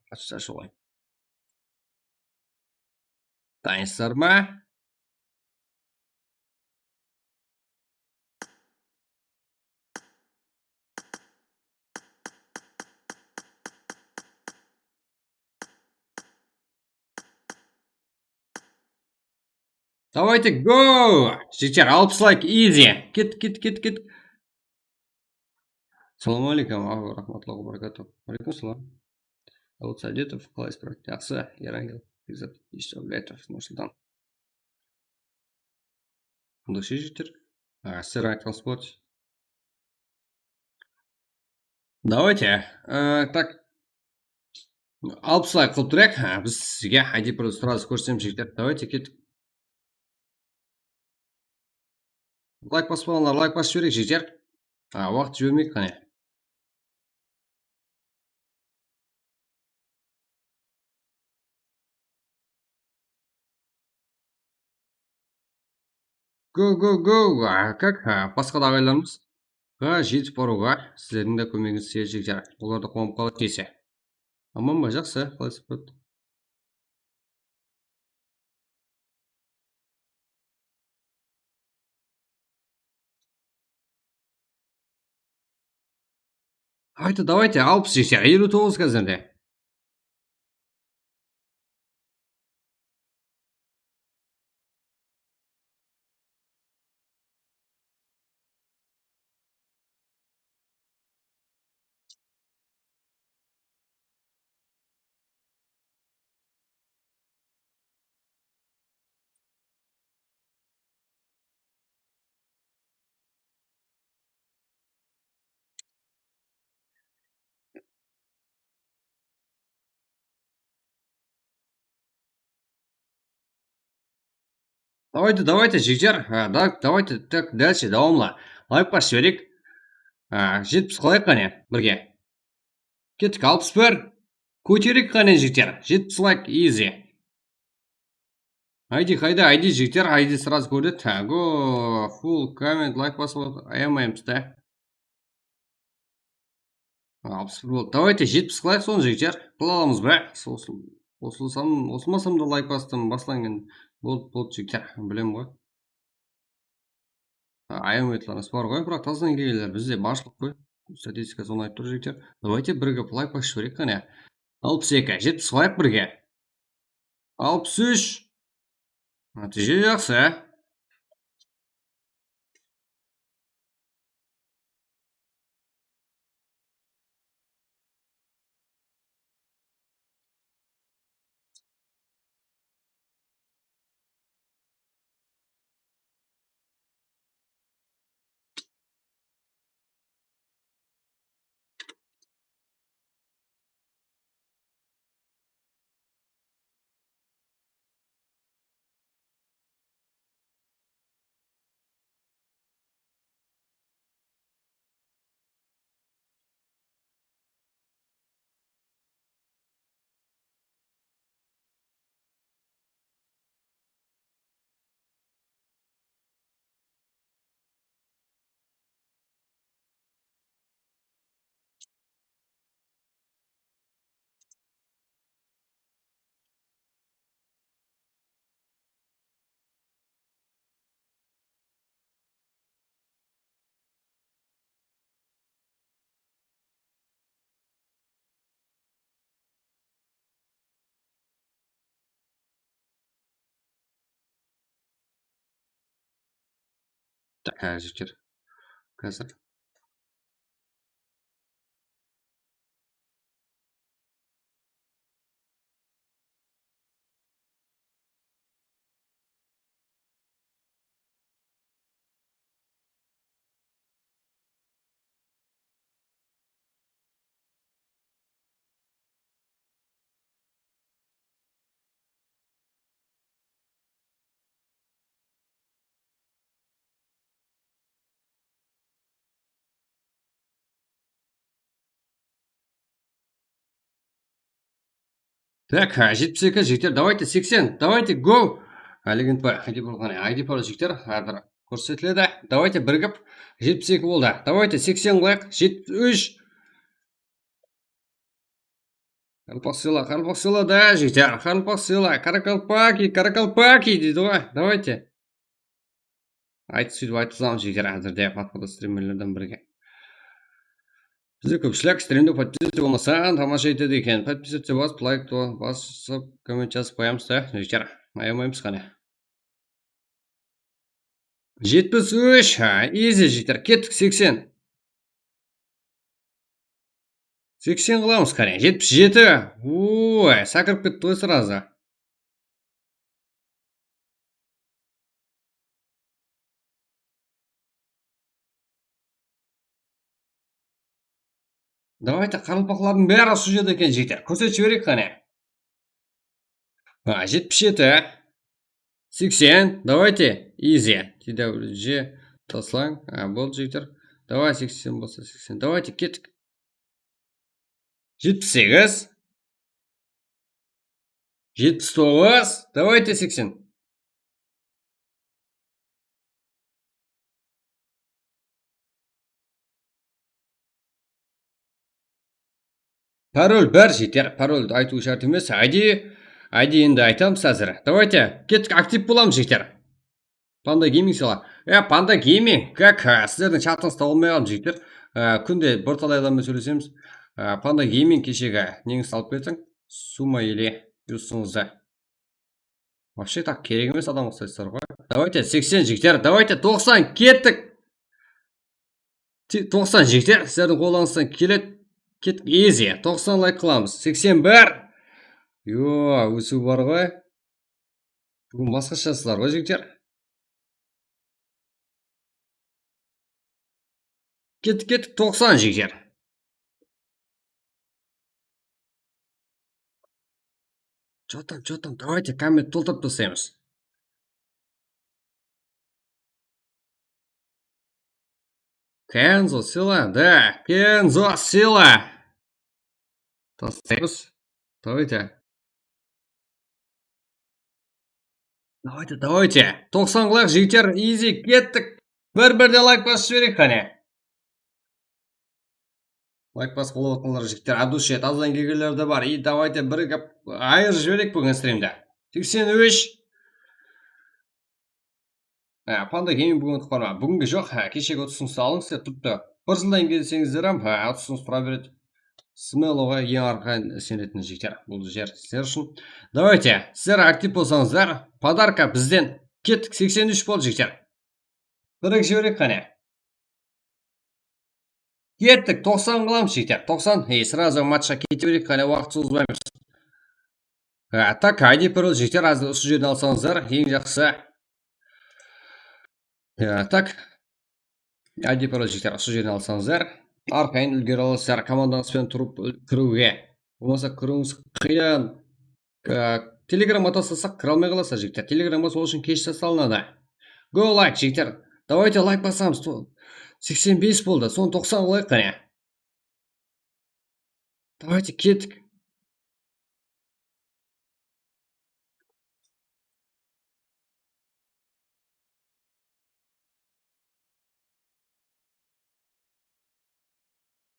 A: Açsa солай. Дайынсыздар ма? Давайте, го! Жектер, 60 лайк, изи. Кет. Саламу алейкум, рахматуллаху баракату. Алейкум салам. Вот Садетов, қалай справить? Жақсы, Эрангел. Бекзат, Исаблетов, Нұрсұлтан. Қандай жектер? Сэр айтқан спорт. Давайте, так, 60 лайк қылып тұрайық. Біз сізге ID продюсерді көрсетеміз жектер. Давайте кеттік. Лайк баспағандар лайк басып жіберейік жігіттер. Уақыт жібермейік қане. Go. Как? Басқа да ағайларымыз жетіп баруға сіздердің де көмегіңіз тиер жігіттер. Оларды қуанып қалады десе. Аман ба, жақсы, қалай сыпырды? Давайте 60 жігіттер, 59 қазірде. Давайте жігіттер, давайте так дальше давамла. Лайк басып жіберейік. 70 қылайық қане бірге. Кеттік, 61. Көтерейік қане жігіттер. 70 лайк, easy. Айди жігіттер, айди сразу көреді. Го, full comment, лайк басып аямаймыз да. 61 болды. Давайте 70 қылайық соны жігіттер. Қыла аламыз ба? Осылмасам да лайк бастым, басыланген. Болды жігіттер, білем ғой. Аямайтыларыңыз бар ғой, бірақ таздан келгендер бізде баршылық қой. Статистика соны айтып тұр жігіттер. Давайте бірге лайк басып жіберейік қане. 62, 70 қылайық бірге. 63. Нәтиже жақсы. Жігіттер, қазір. Так, 72 жігіттер, давайте 80, давайте go. Легенд бар, айди бар жігіттер, әрбір көрсетіледі. Давайте бірігіп, 72 болды. Давайте 80 қылайық, 73. Қарпақсыла, да, жігіттер, қарпақсыла, каракалпаки дейді ғой. Давайте. Сөйтіп айтқызамыз жігіттер, әзірде подходы стримерлерден бірге. Бізде көпшілік стримді подписывайте болмаса тамаша етеді екен. Подписывайте басып, лайк басып, коммент жазып қоямыз да, жігіттер. Аямаймыз қане. 73, easy жігіттер, кеттік 80. 80 қыламыз қане, 77. Ой, сақырып кетті ғой сразу. Давайте қарылпақлардың бәрі осы жерде екен жігіттер. Көрсетіп жіберейік қане. 77. 80. Давайте. Easy. TWG. Таслаң. Болды жігіттер. Давай 80 болса 80. Давайте кеттік. 78. 79. Давайте 80. Пароль бар жетер. Парольді айту шарт емес. ID енді айтамыз әзір. Давайте кеттік, актив боламыз жігіттер. Панда гейминг сала. Панда гейминг. Как? Сіздердің чатыңызда болмай қалдым жігіттер. Күнде бірталай адаммен сөйлесеміз. Панда гейминг кешегі неңізді алып кетсің. Сумма или плюсыңызды. Вообще так керек емес адам ұқсайсыздар ғой. Давайте 80 жігіттер. Давайте 90 кеттік. 90 жігіттер. Сіздердің қолыңыздан келеді. Кеттік. Easy. 90 лайк қыламыз. 81. Өсу бар ғой. Бүгін басқашасыздар ғой жігіттер. Кеттік 90 жігіттер. Че там, давайте коммент толтырып тастаймыз. Кензо сила, да, Кензо сила. Тастаймыз. Давайте. 90 лайк жігіттер, easy, кеттік. Бір-бірде лайк басып жіберейік қане. Лайк басып қолы отқанлар жігіттер, адушет, аздан келгендер де бар. И давайте бірігіп айыр жіберейік бүгін стримде. 83. Панда гейминг бүгін ұтып барма. Бүгінгі жоқ, кешегі ұтысыңызды алыңыздар, тұпты. Bir жылдан келсеңіздер, ұтысыңыз тұра береді. Смелоға ең арқан сенетін жігіттер. Бұл жер сіздер үшін. Давайте, сіздер актив болсаңыздар, подарка бізден. Кеттік, 83 болды жігіттер. Бірік жіберек қане. Кеттік, 90 қыламыз жігіттер. 90. Сразу матча кете берек қане, уақыт созбаймыз. Так, ID пароль жігіттер, азды осы жерден алсаңыздар, ең жақсы. Так, ID пароль жігіттер, осы жерден алсаңыздар, арқайын үлгер аласыздар, командаңызбен тұрып кіруге. Болмаса кіруіңіз қиын. Телеграм атасасақ кіре алмай қаласыздар жігіттер. Телеграмға сол үшін кеш жасалынады. Go лайк жігіттер. Давайте лайк басамыз. 85 болды. Соны 90 лайк қане. Давайте кеттік.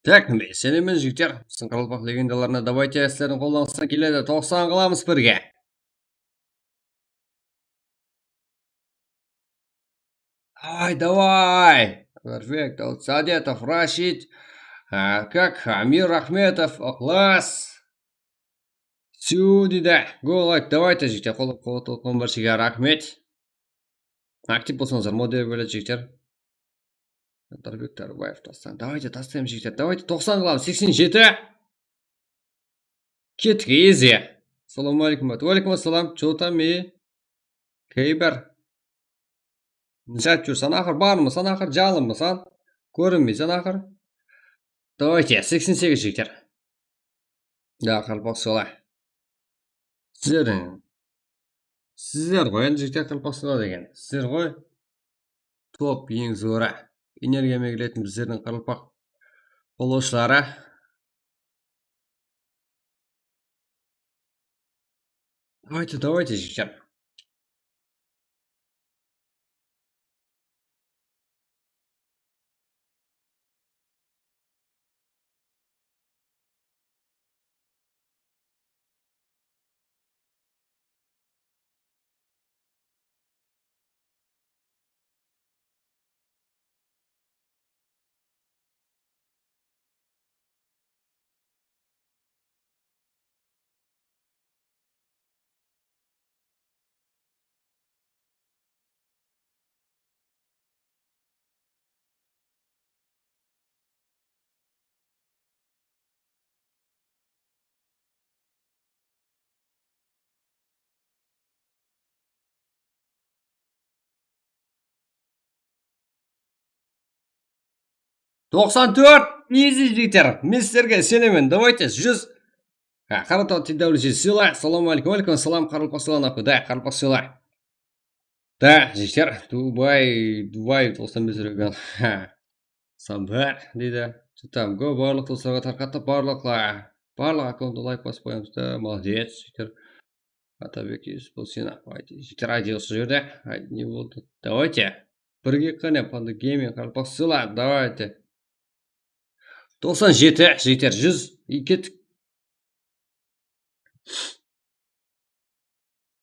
A: Так, сәлемен жігіттер. Сіздің Қарақалпақ легендаларына давайте сіздердің қолданыстан келеді. 90 қыламыз бірге. Давай. Перфект. Садетов, Рашид. Как? Амир Ахметов. Класс. Сюда. Го лайк. Давайте жігіттер. Қолы толқын баршыға рахмет. Актив болсаңыздар модер бөледі жігіттер. Дарбек Тарбаев тастан. Давайте тастайым жігіттер. Давайте 90 қыламыз. 87. Кеттік, easy. Салам алейкум. Уалейкум ассалам. Чо там кейбір. Жат жүрсен ақыр бармы? Сан ақыр жалынмы? Сан көрінмей сан ақыр. Давайте 88 жігіттер. Да, қалпақ сола. Сіздер ғой енді жігіттер қалпақ сола деген. Сіздер ғой топ ең зоры. Энергиямен келетін біздердің Қарақалпақ қолдаушылары. Давайте жігіттер. Тоқсан төрт. Easy жігіттер. Мен сіздерге сенемін. Давайте 100. Қаратау TWG сила. Салам алейкум. Алейкум ассалам. Қарақалпақ сила нахуй. Да, Қарақалпақ сила. Да, жігіттер, Дубай 95 жүрген. Самбар дейді. Там го барлық достарға тарқатып барлық аккаунтты лайк басып қоямыз да. Молодец, жігіттер. Атабек Юсіп, бұл сен жігіттер айди осы жерде. Не болды? Давайте. Бірге қане Панда Гейминг ссыла. Давайте. 97 жігіттер, 100 и кеттік.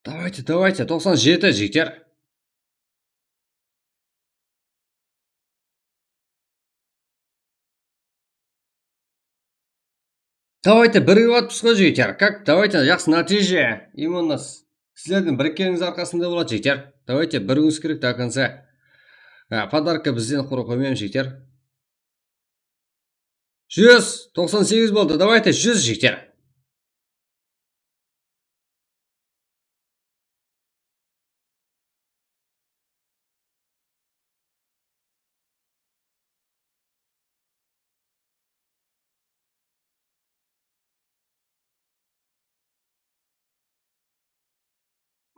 A: Давайте, 97 жігіттер. Давайте бірігіп атпыз ғой жігіттер. Как? Давайте жақсы нәтиже. Именно сіздердің біріккеніңіз арқасында болады жігіттер. Давайте бірігіңіз керек до конца. Подарка бізден құр қоймаймыз жігіттер. 198 болды. Давайте 100 жігіттер.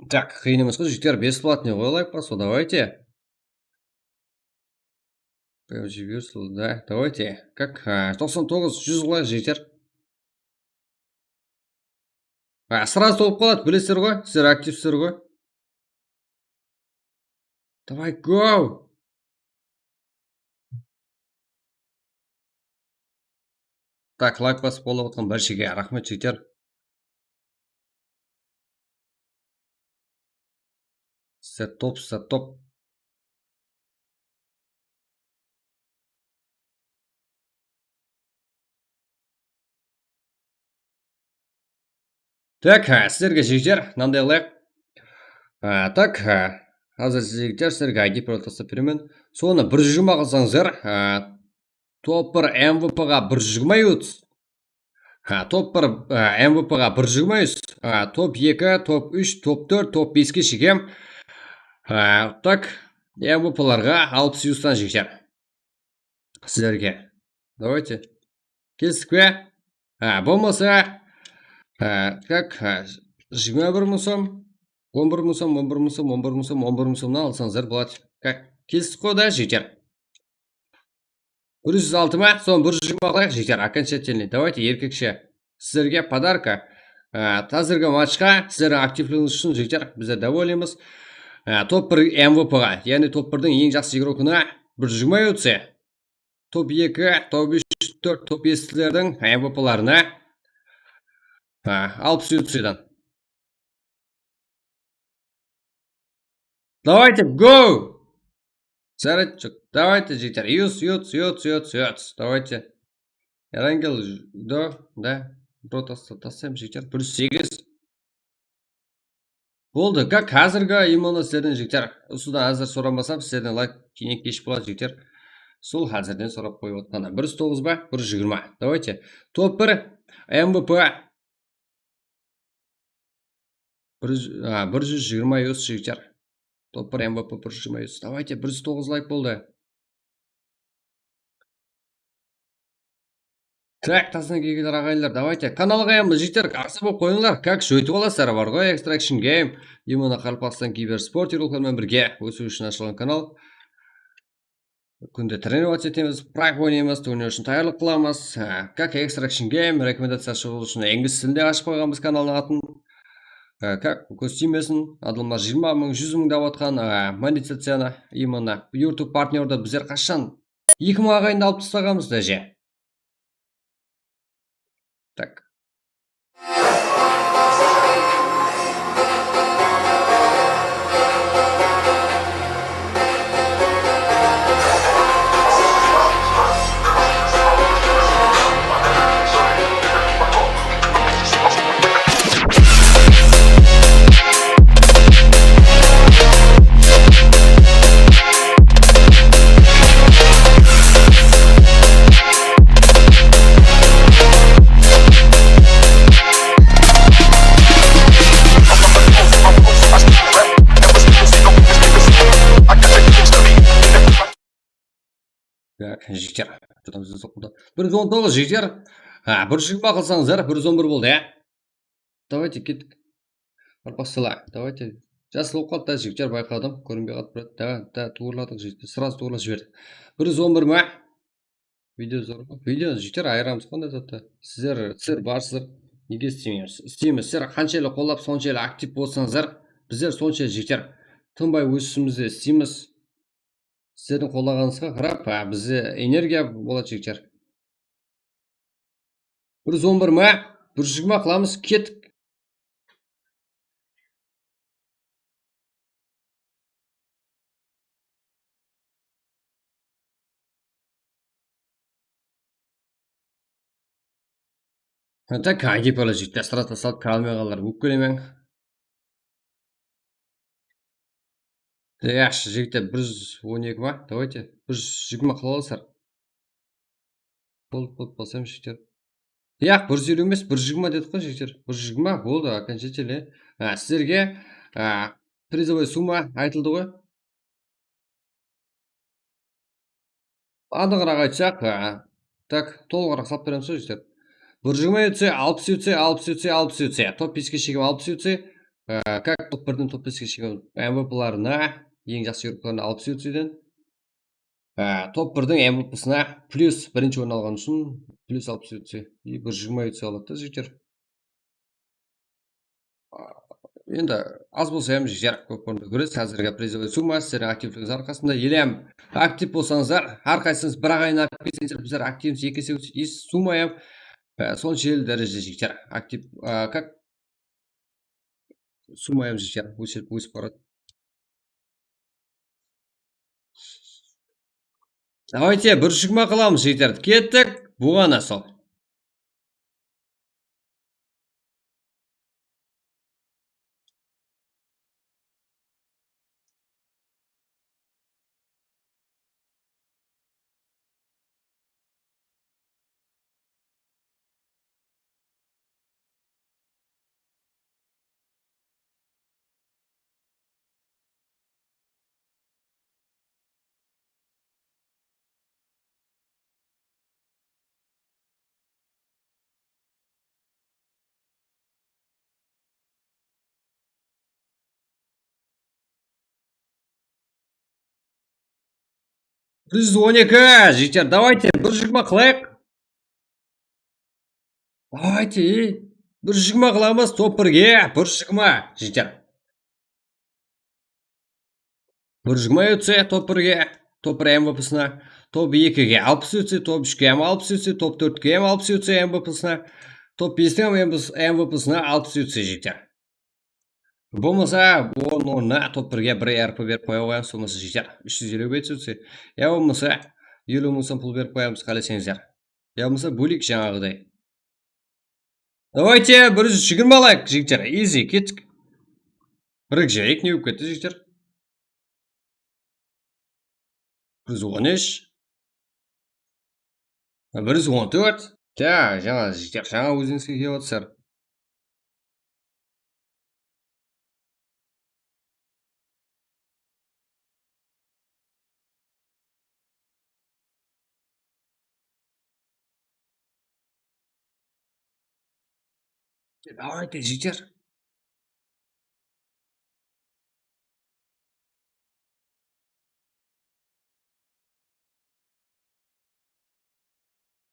A: Так, қиын емес қой жігіттер, бесплатный ғой лайк басу, давайте. Да, давайте. Как? 99, 100 лайк жігіттер. Сразу толып қалады, білесіздер ғой, сіздер активсіздер ғой. Давай, гоу! Так, лайк басып болып отқан баршаға рахмет жігіттер. Сіздер топ. Так, сіздерге жігіттер, мынандай лайк. Так, қазір жігіттер сіздерге ID протостап беремін. Соны 120 қылсаңыздар, топ 1 MVP-ға 120 ұтыс. Топ 1 MVP-ға 120 ұтыс. Топ 2, топ 3, топ 4, топ 5-ке шекем. Так, MVP-ларға 60 ұстан жігіттер. Сіздерге. Давайте. Келістік пе? Болмаса, как? 21 мың сом, 11 мың сом, 11 мың сом, 11 мың сом, 11 мың сомнан алсаңыздар болады. Как? Келістік қой да жігіттер. 106 ма? Сон 120 қылайық жігіттер. Окончательный. Давайте еркекше. Сіздерге подарка. Қазіргі матчқа сіздердің активлігіңіз үшін жігіттер біздер доволимыз. Топ 1 MVP-ға, яғни топ 1-дің ең жақсы игрокына 120 өтсе. Топ 2, топ 3, 4, топ 5-лердің MVP-ларына 60 өтседен. Давайте, go! Сарачок, давайте, жігіттер. Юц. Давайте. Ярангел, да. Протасты тастайым, жігіттер. 108. Болды, как қазіргі именно сіздердің жігіттер. Осыдан әзір сорамасам, сіздердің лайк кейінек кеш болады жігіттер. Сол қазірден сорап қойып отқаны. 109 ба? 120. Давайте. Топ 1 MVP 120 өз жігіттер. Топ 1 MVP 120 өз. Давайте, 109 лайк болды. Так, тасына келгендер ағайындар, давайте. Каналға еміз жігіттер, қарсы болып қойыңдар. Как жөйтіп аласыздар бар ғой, Extraction Game. Именно Қарпақстан киберспорт роликтермен бірге өсу үшін ашылған канал. Күнде тренировать етеміз, прайк ойнаймыз, турнир үшін даярлық қыламыз. Как Extraction Game рекомендация шығу үшін инглиз тілінде ашып қойғанбыз каналдың атын. Как көз тимесін, адылма 20 мың, 100 мың деп отқан монетизацияны именно YouTube партнерді біздер қашан 2 мың ағайынды алып тастағанбыз дәже. Так. Так, жігіттер. 119 жігіттер. 120 қылсаңыздар, 111 болды, Давайте кеттік. Ссыла. Давайте Жасыл болып қалды да жігіттер, байқадым. Көрінбей қалып тұрады. Да, туырладық жігіттер. Сразу туырлап жіберді. 111 ма? Видео зор ма? Видео жігіттер айырамыз қандай затты. Сіздер барсыздар. Неге істемейміз? Істейміз. Сіздер қаншайлы қолдап, соншайлы актив болсаңыздар, біздер сонша жігіттер тынбай өз ісімізді істейміз. Сіздердің қолдағаныңызға қарап, бізде энергия болады жігіттер. 111 ма? 120 қыламыз, кеттік. Так, айдепалы жігіттер, сразу салып қалмай қалар. Өкпелемең. Яш, жігіттер, 112 ма? Давайте, 120 қыла аласыздар. Болды, басам жігіттер. Яқ, 150 емес, 120 дедік қой жігіттер. 120 болды, окончательно. Сіздерге призовой сумма айтылды ғой. Анығырақ айтсақ, так, толығырақ салып береміз ғой жігіттер. 120 өтсе, 60 өтсе, 60 өтсе, 60 өтсе, топ 5-ке шегем 60 өтсе, как топ 1-ден топ 5-ке шегем MVP-ларына, ең жақсы еуропаларына 60 өтседен, топ 1-дің MVP-сына плюс бірінші орын алған үшін плюс 60 өтсе, 120 өтсе алады да жігіттер. Енді аз болса әм жігіттер, көп орынды көресіз. Қазіргі призовый сумма сіздердің активлігіңіз арқасында. Елем актив болсаңыздар, әрқайсыңыз бір ағайын алып келсеңіздер, біздер активіміз 2 есе өтсе, сумма әм соншалық дәрежеде жігіттер. Актив, как сумма әм жігіттер, өсіп барады. Давайте 120 қыламыз жігіттер. Кеттік, бұғана сол. Плюс 12, жігіттер, давайте 120 қылайық. Давайте, 120 қыламыз, топ 1-ге, 120, жігіттер. 120 өтсе, топ 1-ге, топ 1 MVP-сына, топ 2-ге 60 өтсе, топ 3-ге 60 өтсе, топ 4-ге 60 өтсе MVP-сына, топ 5-ге MVP-сына 60 өтсе жігіттер. Болмаса, оның орнына топ 1-ге 1 RP беріп қоя қоямыз, болмаса жігіттер 350 бет өтсе, я болмаса 50 мың сом пұл беріп қоямыз, қаласаңыздар. Я болмаса бөлек жаңағыдай. Давайте 120 алайық жігіттер, easy, кеттік. 1-ге жайық не өп кетті жігіттер. 113, 114, жаңа жігіттер, жаңа өзіңізге кеп отырсыздар. Давайте жігіттер.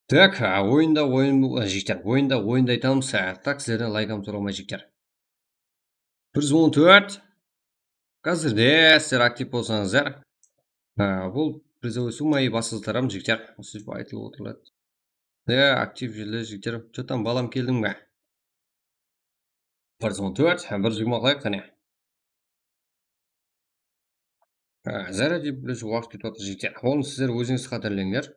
A: Так, ойында жігіттер, ойында айтамыз, так сіздерден лайкам сұрамай жігіттер. 114, қазірде сіздер актив болсаңыздар, бұл призовой суммай басылтарам жігіттер, осы айтылып отырылады. Актив желі жігіттер, что-там балам келдің бе? 114, 120 қылайық қане. Заряди плюс уақыт кетіп отыр жігіттер, оны сіздер өзіңіз қадірлеңдер.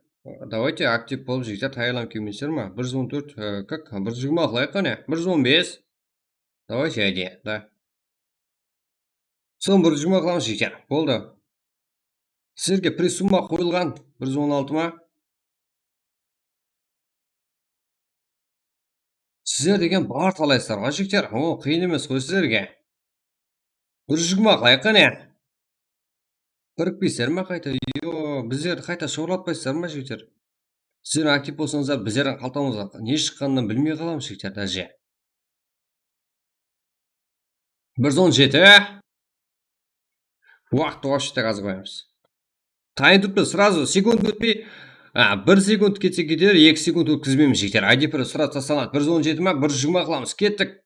A: Давайте актив болып жігіттер, тайылам келмейсіздер ма? 114, как? 120 қылайық қане? 115. Давайте әде, да. Сон 120 қыламыз жігіттер, болды. Сіздерге пресумма қойылған 116 ма? Сіздер деген бар талайсыздар ға жігіттер, қиын емес қой сіздерге. 120 қылайық қане? Бірікпейсіздер ма қайта? Біздерді қайта шоғырлатпайсыздар ма жігіттер? Сіздер актив болсаңыздар, біздердің қалтамызға не шыққанынан білмей қаламыз жігіттер, даже. 117, Уақыт вообще аз қоямыз. Тайын тұрып сразу секунд өтпей, 1 секунд кетсе кетер, 2 секунд өткізбейміз жігіттер. ID-пір сразу тасталады. 117 ма, 120 қыламыз. Кеттік.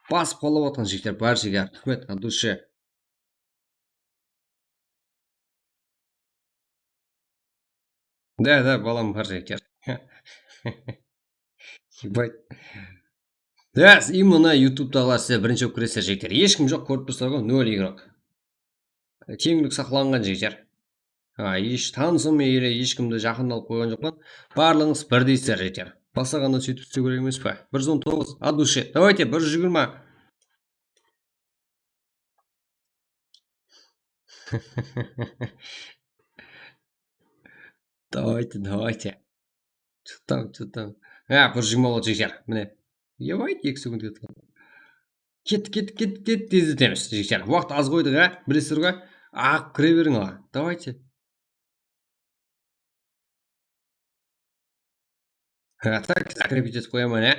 A: Басып қалып отқан жігіттер, бар жігер. Рахмет, от души. Да, балам бар жігіттер. Ебать. Да, именно YouTube-тағылар сіздер бірінші болып кіресіздер жігіттер. Ешкім жоқ, көріп тұрсыздар ғой, 0 игрок. Теңдік сақланған жігіттер. Еш танысым или ешкімді жақындалып қойған жоқпын. Барлығыңыз бірдейсіздер жігіттер. Басағанда сөйтіп істеу керек емес пе? 119 от души. Давайте 120. Давайте. Что там? 120 болды жігіттер. Міне. Ебать, 2 секунд кетті. Кет, тездетеміз жігіттер. Уақыт аз қойдық, білесіздер ғой? Ақ кіре берің ала. Давайте. Так, закрепить етіп қоямын,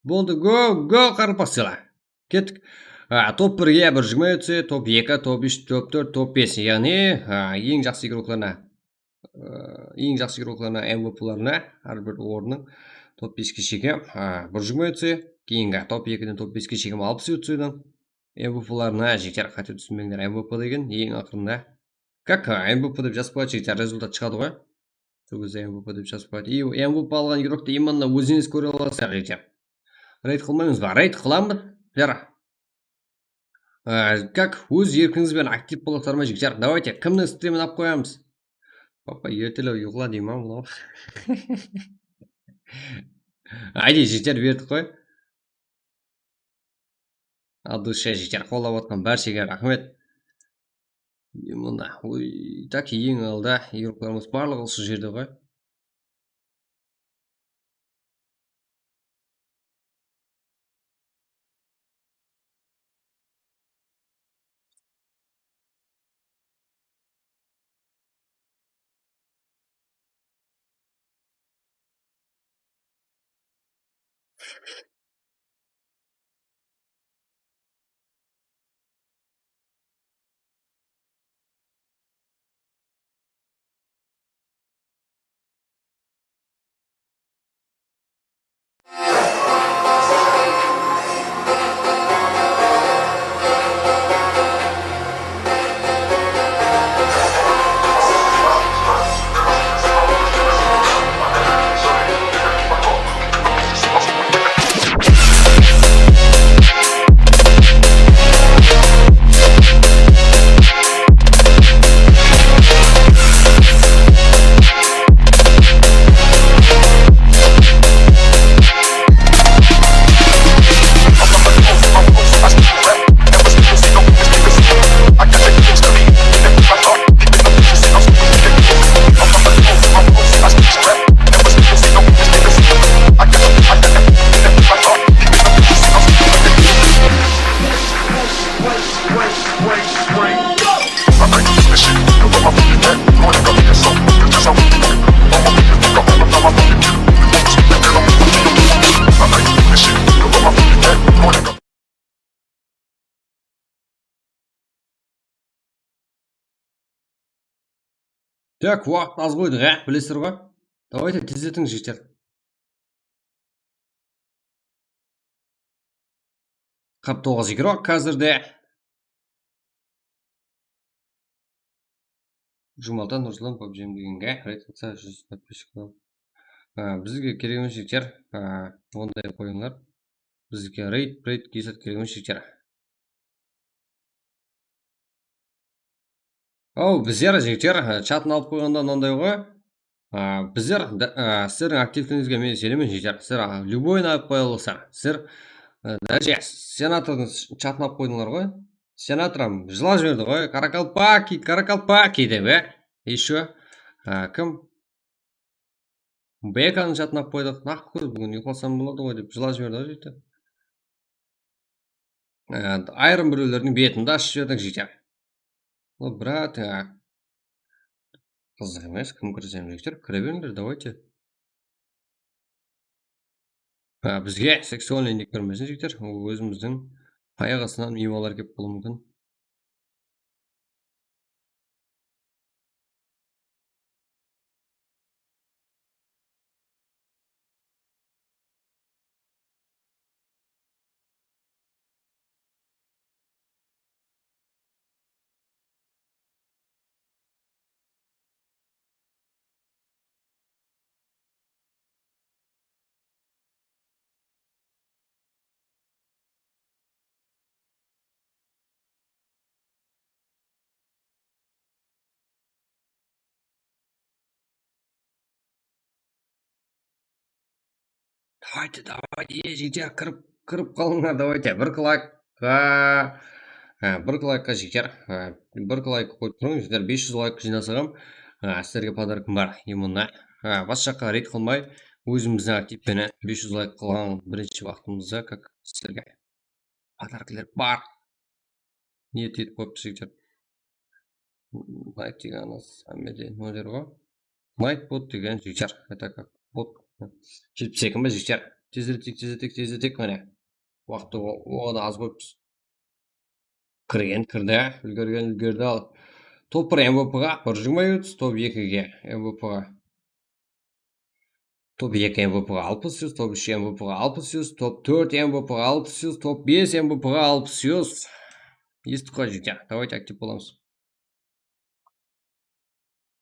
A: Болды, го, қарпасыла. Кеттік. Топ 1-ге 120 өтсе, топ 2, топ 3, топ 4, топ 5. Яғни, ең жақсы игрокларына MVP-ларына, әрбір орынның топ 5-ке шегем 120 өтсе, кейінгі топ 2-ден топ 5-ке шегем 60 өтсейдің. MVP-ларына жігіттер, қате түсінбеңдер, MVP деген ең ақырында. Как MVP деп жазып қойады жігіттер, результат шығады ғой. Сол кезде MVP деп жазып қойады. И MVP алған игрокты именно өзіңіз көре аласыздар жігіттер. Рейд қылмаймыз ба? Рейд қыламыз, жара. Как өз еркіңізбен актив боласыздар ма жігіттер? Давайте, кімнің стримін алып қоямыз? Папа, ертелеу ұйқыла деймін ма мынау? Айди жігіттер бердік қой. От души жігіттер қолдап отқан баршаға рахмет. Мына, так ең алда игрокларымыз барлығы осы жерде ғой. Так, уақыт аз қойдық, білесіздер ғой? Давайте тездетіңіз жігіттер. Қап 9 игрок қазірде. Жұмалдан Нұрсұлан PUBG дегенге рейд қылса 100 подписчик. Бізге керек емес жігіттер, ондай қойыңдар. Бізге рейд кесет керек емес жігіттер. Біздер жігіттер чатын алып қойғанда мынандай ғой. Біздер сіздердің активтіңізге мен сенемін жігіттер. Сіздер любойын алып қоя аласыздар. Сіздер даже сенатордың чатын алып қойдыңдар ғой. Сенаторам жылап жіберді ғой. Каракалпаки деп, Еще кім? Беканың чатын алып қойдық. Нақы бүгін ұйқыласам болады ғой деп жылап жіберді ғой жігіттер. Айрым біреулердің бетінде ашып жібердік жігіттер. Брат, қызық емес, кім кірсем жігіттер, кіре беріңдер, давайте. Бізге сексуальный ник кірмесін жігіттер, өзіміздің аяқ астынан мемалар кеп болуы мүмкін. Давайте, жігіттер, кіріп қалыңдар, давайте, бір лайкқа жігіттер, бір лайк қойып тұрыңыз, жігіттер, 500 лайк жинасағам, сіздерге подаркым бар, именно, бас жаққа рейд қылмай, өзіміздің активпені 500 лайк қылған бірінші вақтымызда, как сіздерге подаркілер бар. Ниет етіп қойып жігіттер. Лайк деген әмеде нөлер ғой. Лайк бот деген жігіттер, это как бот. 70 секунд ба жігіттер. Тездетек, міне. Уақытты оған аз қойыппыз. Кірді, үлгерді ал. Топ 1 МВП-ға 120 топ 2-ге МВП-ға. Топ 2 МВП-ға 60, топ 3 МВП-ға 60, топ 4 МВП-ға 60, топ 5 МВП-ға 60. Естік қой жігіттер, давайте актив боламыз.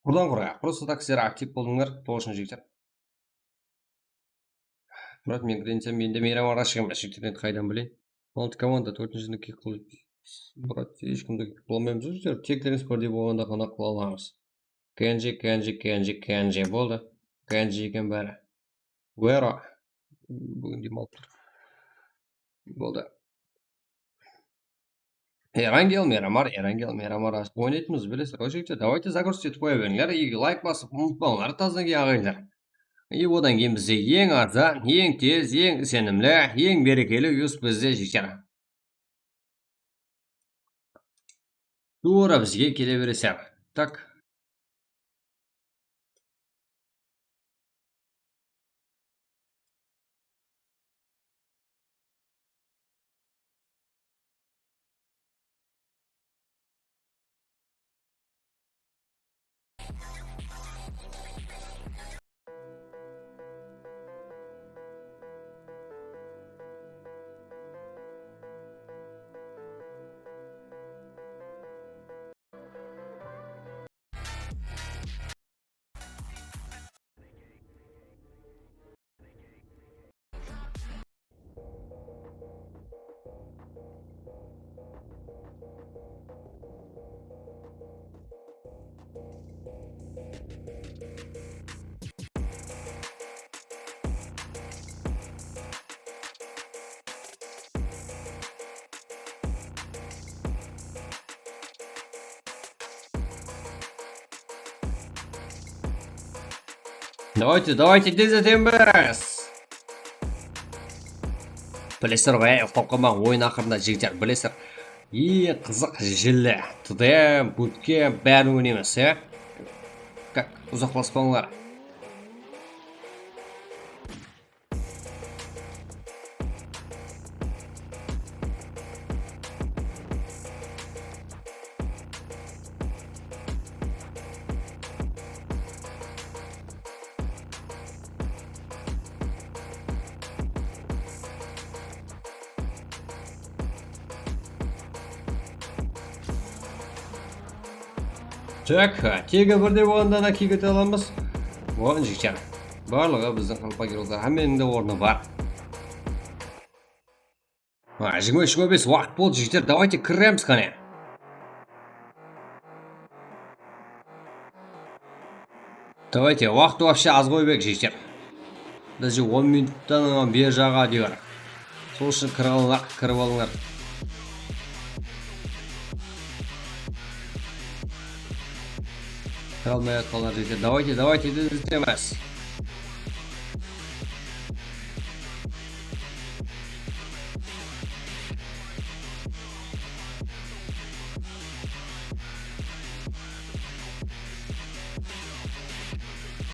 A: Құрдан құрға, просто так сіздер актив болдыңдар, тоғышын жігіттер. Брат, мен кіренсем, менде мейрамарға шығам, жігіттерден қайдан білейін. Ол команда 4-шіні кек қылып. Брат, ешкімді қыламаймыз өздер. Тектеріңіз бірдей болғанда ғана қыла аламыз. Кенжи болды. Кенжи екен бәрі. Уэро. Бүгін демалып тұр. Болды. Эрангел, Мирамар. Ойнайтымыз білесіздер. Ол жігіттер, давайте загрузить етіп қоя беріңдер. И лайк басып, ұмытпаңдар таздан кейін ағайындар. И одан кейін бізде ең арзан, ең тез, ең сенімлі, ең берекелі юс бізде жігіттер. Тура бізге келе бересер. Так. Давайте тездетеміз. Білесір ғой, ұқтап қалмаған ойын ақырында жігіттер, білесір. Ең қызық жілі, тұдем, бұтке бәрі өнеміз, Как ұзақласпаңлар. Так, тегі бірде болғанда да кегете аламыз. Оған жігіттер. Барлығы біздің қалпагерлерде әменің де орны бар. 25 уақыт болды жігіттер. Давайте кіреміз қане. Давайте, уақыт вообще аз қойбек жігіттер. Даже 10 минуттан бер жаға дейір. Сол үшін кіріп алыңдар. Давайте, тездетеміз.